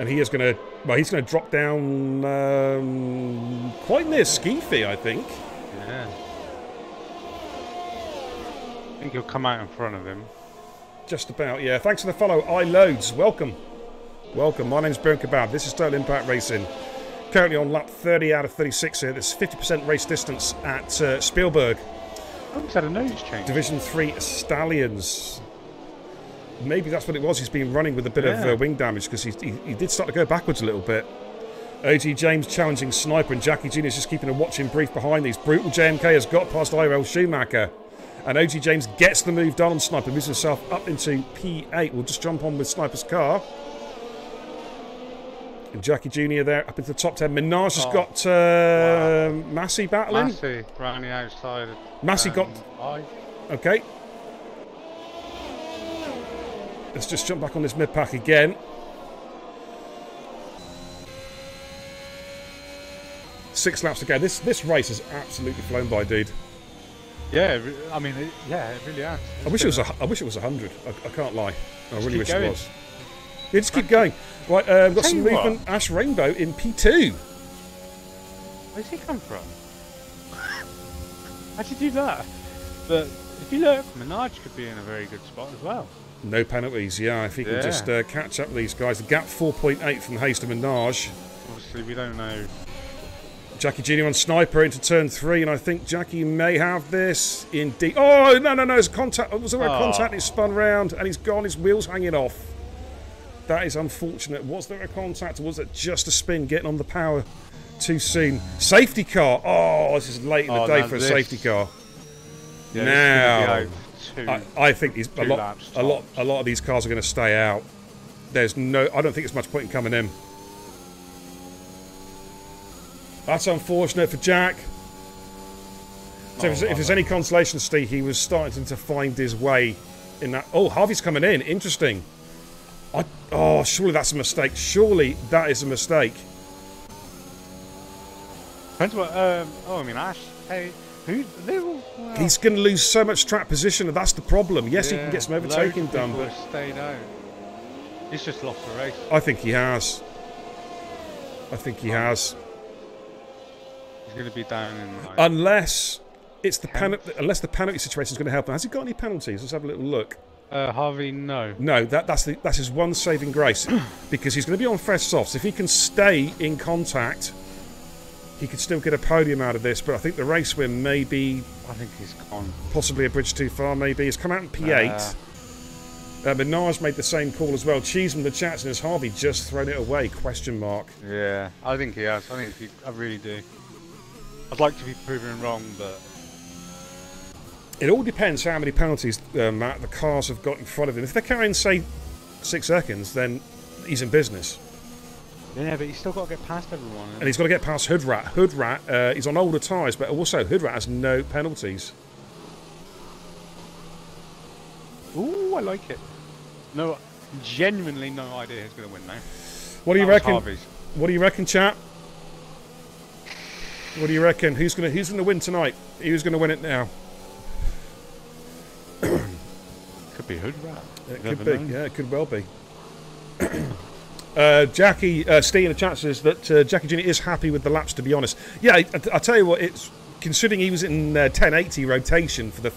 Speaker 1: And he is going to, well, he's going to drop down quite near Skeefy, I think.
Speaker 3: Yeah. I think he'll come out in front of him.
Speaker 1: Just about, yeah. Thanks for the follow, iLoads. Welcome. Welcome. My name's Burn Kebab. This is Total Impact Racing. Currently on lap 30 out of 36 here. There's 50% race distance at Spielberg.
Speaker 3: Oh, he's had a nose change.
Speaker 1: Division 3 Stallions. Maybe that's what it was. He's been running with a bit of wing damage because he did start to go backwards a little bit. OG James challenging Sniper, and Jackie Jr. is just keeping a watching brief behind these. Brutal JMK has got past IRL Schumacher. And OG James gets the move done on Sniper, moves himself up into P8. We'll just jump on with Sniper's car. And Jackie Jr. there up into the top 10. Minaj has got Massey battling.
Speaker 3: Massey round the outside.
Speaker 1: Massey got... Okay. Let's just jump back on this mid-pack again. Six laps to go. This race has absolutely flown by, dude.
Speaker 3: Yeah, I mean, it really has.
Speaker 1: I wish it was 100. I can't lie. I really wish it was. Yeah, just keep going. Right, we've got some movement. Ash Rainbow in P2.
Speaker 3: Where's he come from? How'd you do that? But if you look, Minaj could be in a very good spot as well.
Speaker 1: No penalties, yeah. If he can just catch up with these guys. The gap 4.8 from Hayes to Minaj.
Speaker 3: Obviously, we don't know.
Speaker 1: Jackie Jr. on Sniper into turn 3, and I think Jackie may have this indeed. Oh, no, there's contact. Was there a contact? He spun round, and he's gone. His wheel's hanging off. That is unfortunate. Was there a contact, or was it just a spin getting on the power too soon? Safety car. Oh, this is late in the day for a safety car. Yeah, now, I think a lot of these cars are going to stay out. I don't think there's much point in coming in. That's unfortunate for Jack. So if there's any consolation, Steve, he was starting to find his way in that. Oh, Harvey's coming in. Interesting. Surely that's a mistake. Surely that is a mistake.
Speaker 3: Depends what. I mean, Ash. Hey,
Speaker 1: he's going to lose so much track position, and that's the problem. Yes, he can get some overtaking done, but
Speaker 3: stayed out. He's just lost the race.
Speaker 1: I think he has. I think he has.
Speaker 3: He's going to be down in like
Speaker 1: Unless it's the unless the penalty situation is going to help him. Has he got any penalties? Let's have a little look.
Speaker 3: Harvey, no.
Speaker 1: No, that's his one saving grace because he's going to be on fresh softs. If he can stay in contact, he could still get a podium out of this. But I think the race win may be.
Speaker 3: I think he's gone.
Speaker 1: Possibly a bridge too far. Maybe he's come out in P8. Minaj made the same call as well. Cheeseman the chats and has Harvey just thrown it away? Question mark.
Speaker 3: Yeah, I think he has. I really do. I'd like to be proven wrong, but
Speaker 1: it all depends how many penalties, Matt, the cars have got in front of him. If they're carrying, say, 6 seconds, then he's in business.
Speaker 3: Yeah, but he's still got to get past everyone.
Speaker 1: And he's got to get past Hoodrat. Hoodrat, he's on older tyres, but also Hoodrat has no penalties.
Speaker 3: Ooh, I like it. No, genuinely no idea who's going to win now.
Speaker 1: What do you reckon? What do you reckon, chap? What do you reckon? Who's gonna win tonight? Who's gonna win it now?
Speaker 3: Could be Hoodrat.
Speaker 1: It could be. Yeah, it could well be. Jackie, Steve in the chat says that Jackie Jr. is happy with the laps. To be honest, yeah, I tell you what, it's considering he was in 1080 rotation for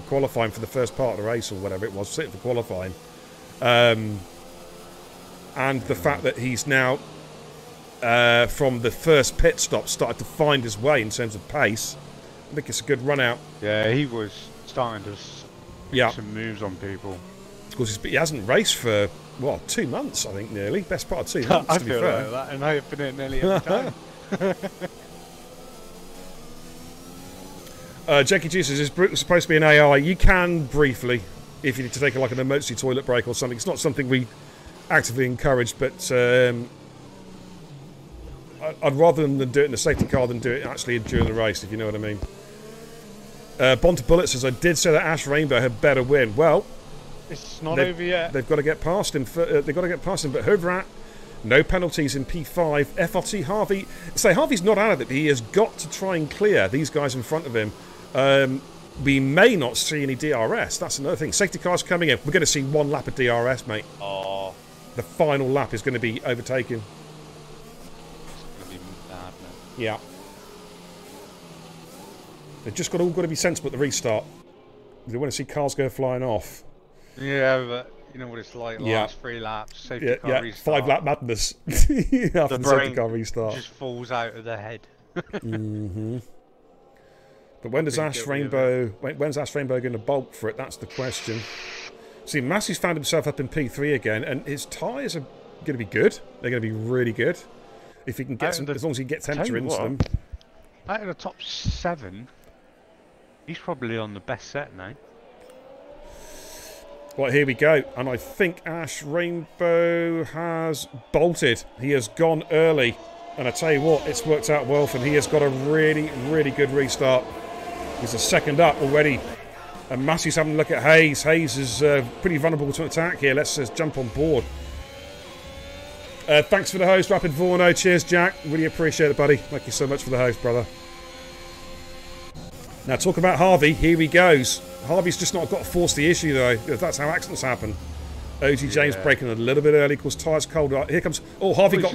Speaker 1: qualifying for the first part of the race or whatever it was, sitting for qualifying, and the fact that he's now. From the first pit stop, started to find his way in terms of pace. I think it's a good run out.
Speaker 3: Yeah, he was starting to make some moves on people.
Speaker 1: Of course, he hasn't raced for, 2 months, I think, nearly. Best part of 2 months,
Speaker 3: I
Speaker 1: to be
Speaker 3: feel
Speaker 1: fair.
Speaker 3: like that, and I've been in nearly every time.
Speaker 1: Jackie G says, is Brute supposed to be an AI? You can, briefly, if you need to take like an emergency toilet break or something. It's not something we actively encourage, but... I'd rather than do it in a safety car than do it actually during the race, if you know what I mean. Bonta Bullet says, I did say that Ash Rainbow had better win. Well,
Speaker 3: it's not over yet.
Speaker 1: They've got to get past him. They've got to get past him. But Hoodrat, no penalties in P5. FRT Harvey. Harvey's not out of it, but he has got to try and clear these guys in front of him. We may not see any DRS. That's another thing. Safety cars coming in. We're going to see 1 lap of DRS, mate.
Speaker 3: Oh.
Speaker 1: The final lap is going to be overtaken. Yeah. They've just all got to be sensible at the restart. They want to see cars go flying off.
Speaker 3: Yeah, but you know what it's like. Last 3 laps, safety car restart.
Speaker 1: 5-lap madness. After the safety car restart.
Speaker 3: Just falls out of the head.
Speaker 1: Mm-hmm. But when does Ash Rainbow? When's Ash Rainbow going to bolt for it? That's the question. See, Massey's found himself up in P3 again, and his tyres are going to be good. They're going to be really good. If he can get some, as long as he gets temperature into them.
Speaker 3: Out of the top 7, he's probably on the best set now.
Speaker 1: Right, here we go. And I think Ash Rainbow has bolted. He has gone early. And I tell you what, it's worked out well for him. He has got a really, really good restart. He's a second up already. And Massey's having a look at Hayes. Hayes is pretty vulnerable to attack here. Let's just jump on board. Thanks for the host, Rapid Vorno. Cheers, Jack. Really appreciate it, buddy. Thank you so much for the host, brother. Now, talk about Harvey. Here he goes. Harvey's just not got to force the issue, though. That's how accidents happen. OG James breaking a little bit early, because tyres cold. Here comes... Oh, Harvey got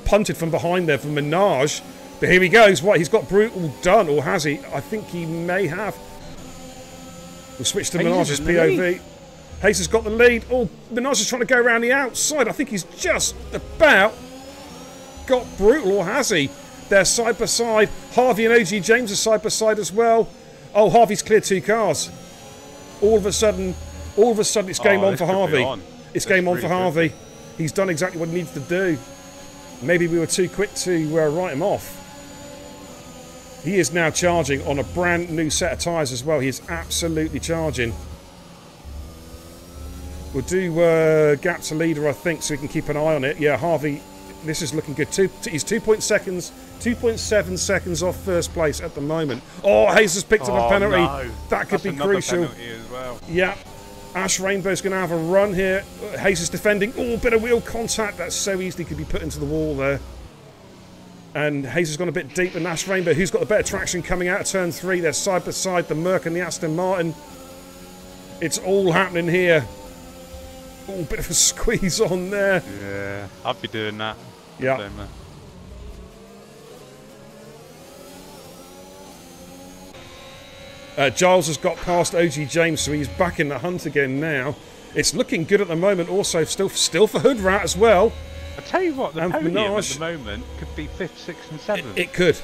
Speaker 1: punted from behind there from Minaj. But here he goes. Right, he's got Brutal done, or has he? I think he may have. We'll switch to Minaj's POV. Hayes has got the lead. Oh, Minaj is trying to go around the outside. I think he's just about got Brutal, or has he? They're side by side. Harvey and OG James are side by side as well. Oh, Harvey's cleared 2 cars. All of a sudden, it's game on for Harvey. It's game on for Harvey. He's done exactly what he needs to do. Maybe we were too quick to write him off. He is now charging on a brand new set of tyres as well. He is absolutely charging. We'll do gap to leader, I think, so we can keep an eye on it. Yeah, Harvey, this is looking good. He's 2.7 seconds off first place at the moment. Oh, Hayes has picked up a penalty.
Speaker 3: No.
Speaker 1: That could be crucial.
Speaker 3: As well.
Speaker 1: Yeah. Ash Rainbow's going to have a run here. Hayes is defending. Oh, bit of wheel contact. That so easily could be put into the wall there. And Hayes has gone a bit deep. And Ash Rainbow, who's got the better traction coming out of turn 3. They're side by side, the Merc and the Aston Martin. It's all happening here. Oh, bit of a squeeze on there.
Speaker 3: Yeah, I'd be doing that.
Speaker 1: Yeah. Giles has got past OG James, so he's back in the hunt again now. It's looking good at the moment. Also, still for Hood Rat as well.
Speaker 3: I tell you what, the
Speaker 1: And
Speaker 3: podium
Speaker 1: Minaj.
Speaker 3: at the moment could be 5th, 6th and 7th.
Speaker 1: It could.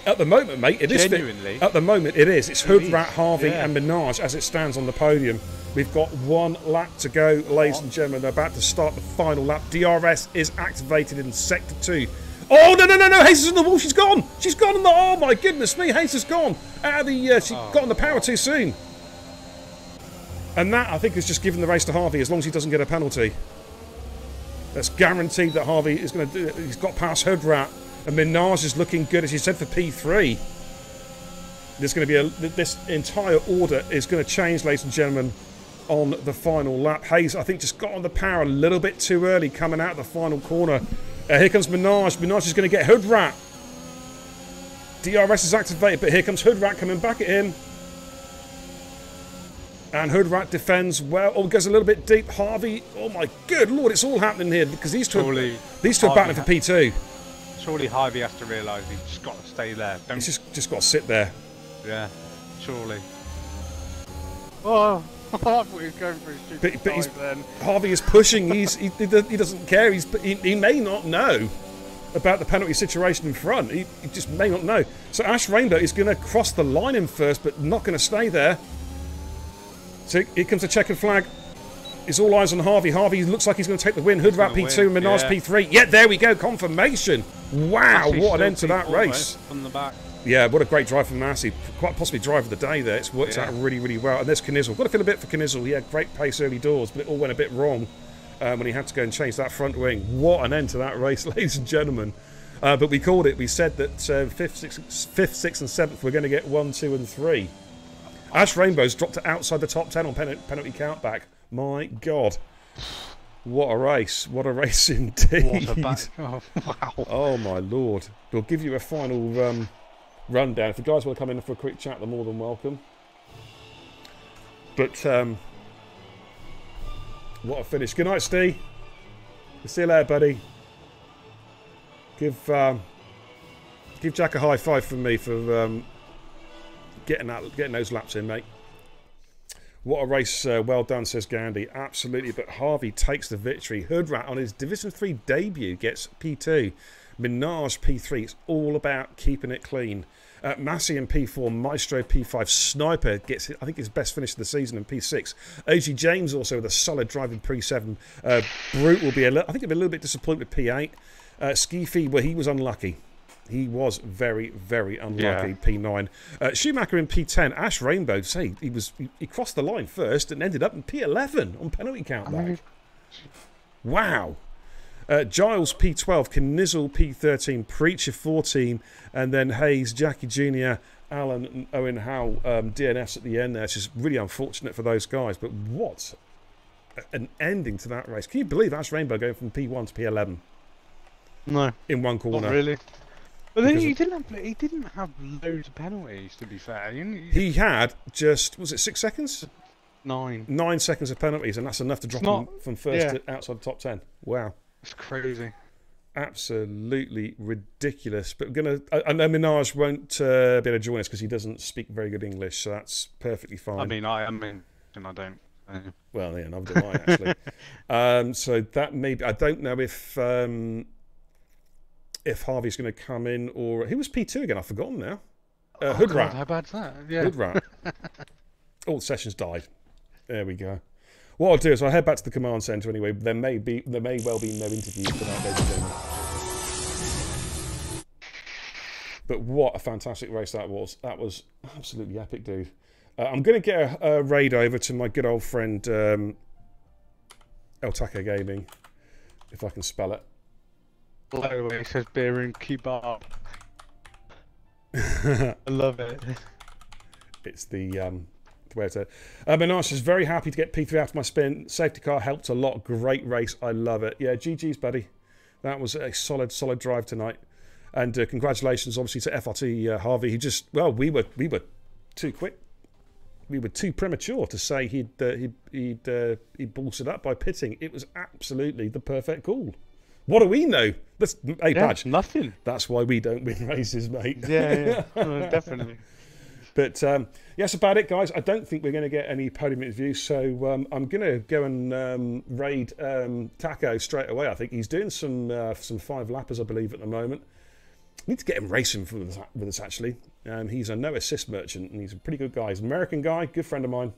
Speaker 1: At the moment, mate, it is.
Speaker 3: Genuinely.
Speaker 1: At the moment, it is. It's Hood
Speaker 3: is,
Speaker 1: Rat, Harvey,
Speaker 3: yeah.
Speaker 1: and Minaj as it stands on the podium. We've got 1 lap to go, ladies and gentlemen. They're about to start the final lap. DRS is activated in Sector 2. Oh, no. Hayes is on the wall. She's gone. She's gone on the... Oh, my goodness me. Hayes has gone. Out of the... she got on the power too soon. And that, I think, is just giving the race to Harvey as long as he doesn't get a penalty. That's guaranteed that Harvey is going to do it. He's got past Hood Rat. And Minaj is looking good, as he said, for P3. There's going to be this entire order is going to change, ladies and gentlemen, on the final lap. Hayes, I think, just got on the power a little bit too early coming out of the final corner. Here comes Minaj. Minaj is going to get Hood Rat. DRS is activated, but here comes Hood Rat coming back at him. And Hood Rat defends well. Oh, goes a little bit deep. Harvey, oh my good lord, it's all happening here because these two are battling for P2.
Speaker 3: Surely Harvey has to realise he's just got to stay there.
Speaker 1: He's just got to sit there.
Speaker 3: Yeah, surely. Oh, I thought he was going for his stupid dive then.
Speaker 1: Harvey is pushing. He doesn't care. He may not know about the penalty situation in front. He just may not know. So Ash Rainbow is going to cross the line in first, but not going to stay there. So here comes the checkered flag. It's all eyes on Harvey. Harvey looks like he's going to take the win. Hood Rat P2, Minaj P3. Yeah, there we go. Confirmation. Wow, what an end to that race.
Speaker 3: From the back.
Speaker 1: Yeah, what a great drive from Massey. Quite possibly drive of the day there. It's worked out really, really well. And there's Knizzle. Got to feel a bit for Knizzle. He had great pace early doors, but it all went a bit wrong when he had to go and change that front wing. What an end to that race, ladies and gentlemen. But we called it. We said that 5th, 6th and 7th we're going to get 1, 2 and 3. Ash Rainbow's dropped to outside the top 10 on penalty countback. My God. What a race. What a race indeed.
Speaker 3: What a back. Oh, wow.
Speaker 1: Oh, my Lord. We'll give you a final rundown. If the guys want to come in for a quick chat, they're more than welcome. But, what a finish. Good night, Steve. See you later, buddy. Give Jack a high five from me for getting those laps in, mate. What a race. Well done, says Gandhi. Absolutely. But Harvey takes the victory. Hood Rat on his Division 3 debut gets P2. Minaj P3. It's all about keeping it clean. Massey in P4. Maestro P5. Sniper gets, I think, his best finish of the season in P6. OG James also with a solid drive in P7. Brute will be, I think, he'll be a little bit disappointed with P8. Skeefy, well, he was unlucky. He was very, very unlucky. Yeah. P9. Schumacher in P10. Ash Rainbow, say he crossed the line first and ended up in P11 on penalty countback. Wow. Giles P12. Knizzle P13. Preacher 14, and then Hayes, Jackie Jr., Alan, and Owen Howe DNFs at the end there. It's just really unfortunate for those guys. But what an ending to that race! Can you believe Ash Rainbow going from P1 to P11?
Speaker 3: No,
Speaker 1: in one corner.
Speaker 3: Not really. But then he didn't have loads of penalties, to be fair.
Speaker 1: He had just, was it 6 seconds?
Speaker 3: 9.
Speaker 1: 9 seconds of penalties, and that's enough to drop him from first to outside the top 10. Wow.
Speaker 3: It's crazy.
Speaker 1: Absolutely ridiculous. But we're I know Minaj won't be able to join us because he doesn't speak very good English, so that's perfectly fine.
Speaker 3: I mean, I don't.
Speaker 1: Well, yeah, neither do I, actually. So that may be, I don't know if Harvey's going to come in, or who was P2 again? I've forgotten now. Hood Rat.
Speaker 3: How bad's that? Yeah.
Speaker 1: Hood Rat. All the sessions died. There we go. What I'll do is I'll head back to the command centre anyway. There may well be no interviews tonight, ladies and gentlemen. But what a fantastic race that was. That was absolutely epic, dude. I'm going to get a raid over to my good old friend El Taco Gaming, if I can spell it.
Speaker 3: By the way, it says beer and kebab. I love it.
Speaker 1: It's the way to. Minaj is very happy to get P3 after my spin. Safety car helped a lot. Great race. I love it. Yeah, GG's, buddy. That was a solid drive tonight. And congratulations, obviously, to FRT Harvey. He just, well, we were too quick. We were too premature to say he'd balls it up by pitting. It was absolutely the perfect call. What do we know? That's Badge.
Speaker 3: Nothing.
Speaker 1: That's why we don't win races, mate.
Speaker 3: Yeah, definitely.
Speaker 1: But yeah, that's about it, guys. I don't think we're going to get any podium interviews, so I'm going to go and raid Taco straight away. I think he's doing some 5-lappers, I believe, at the moment. Need to get him racing with us actually. He's a no assist merchant, and he's a pretty good guy. He's an American guy, good friend of mine.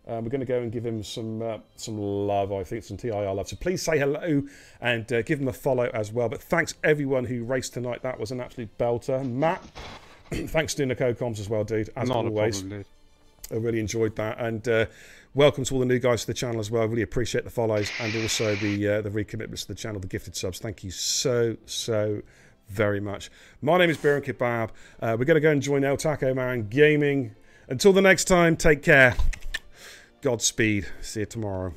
Speaker 1: We're going to go and give him some love, I think, some TIR love. So please say hello and give him a follow as well. But thanks everyone who raced tonight. That was an absolute belter. Matt, thanks for doing the co-coms as well, dude. As
Speaker 3: Not
Speaker 1: always,
Speaker 3: a problem, dude.
Speaker 1: I really enjoyed that. And welcome to all the new guys to the channel as well. I really appreciate the follows and also the recommitments to the channel, the gifted subs. Thank you so very much. My name is Beer and Kebab. We're going to go and join El Taco Man Gaming. Until the next time, take care. Godspeed. See you tomorrow.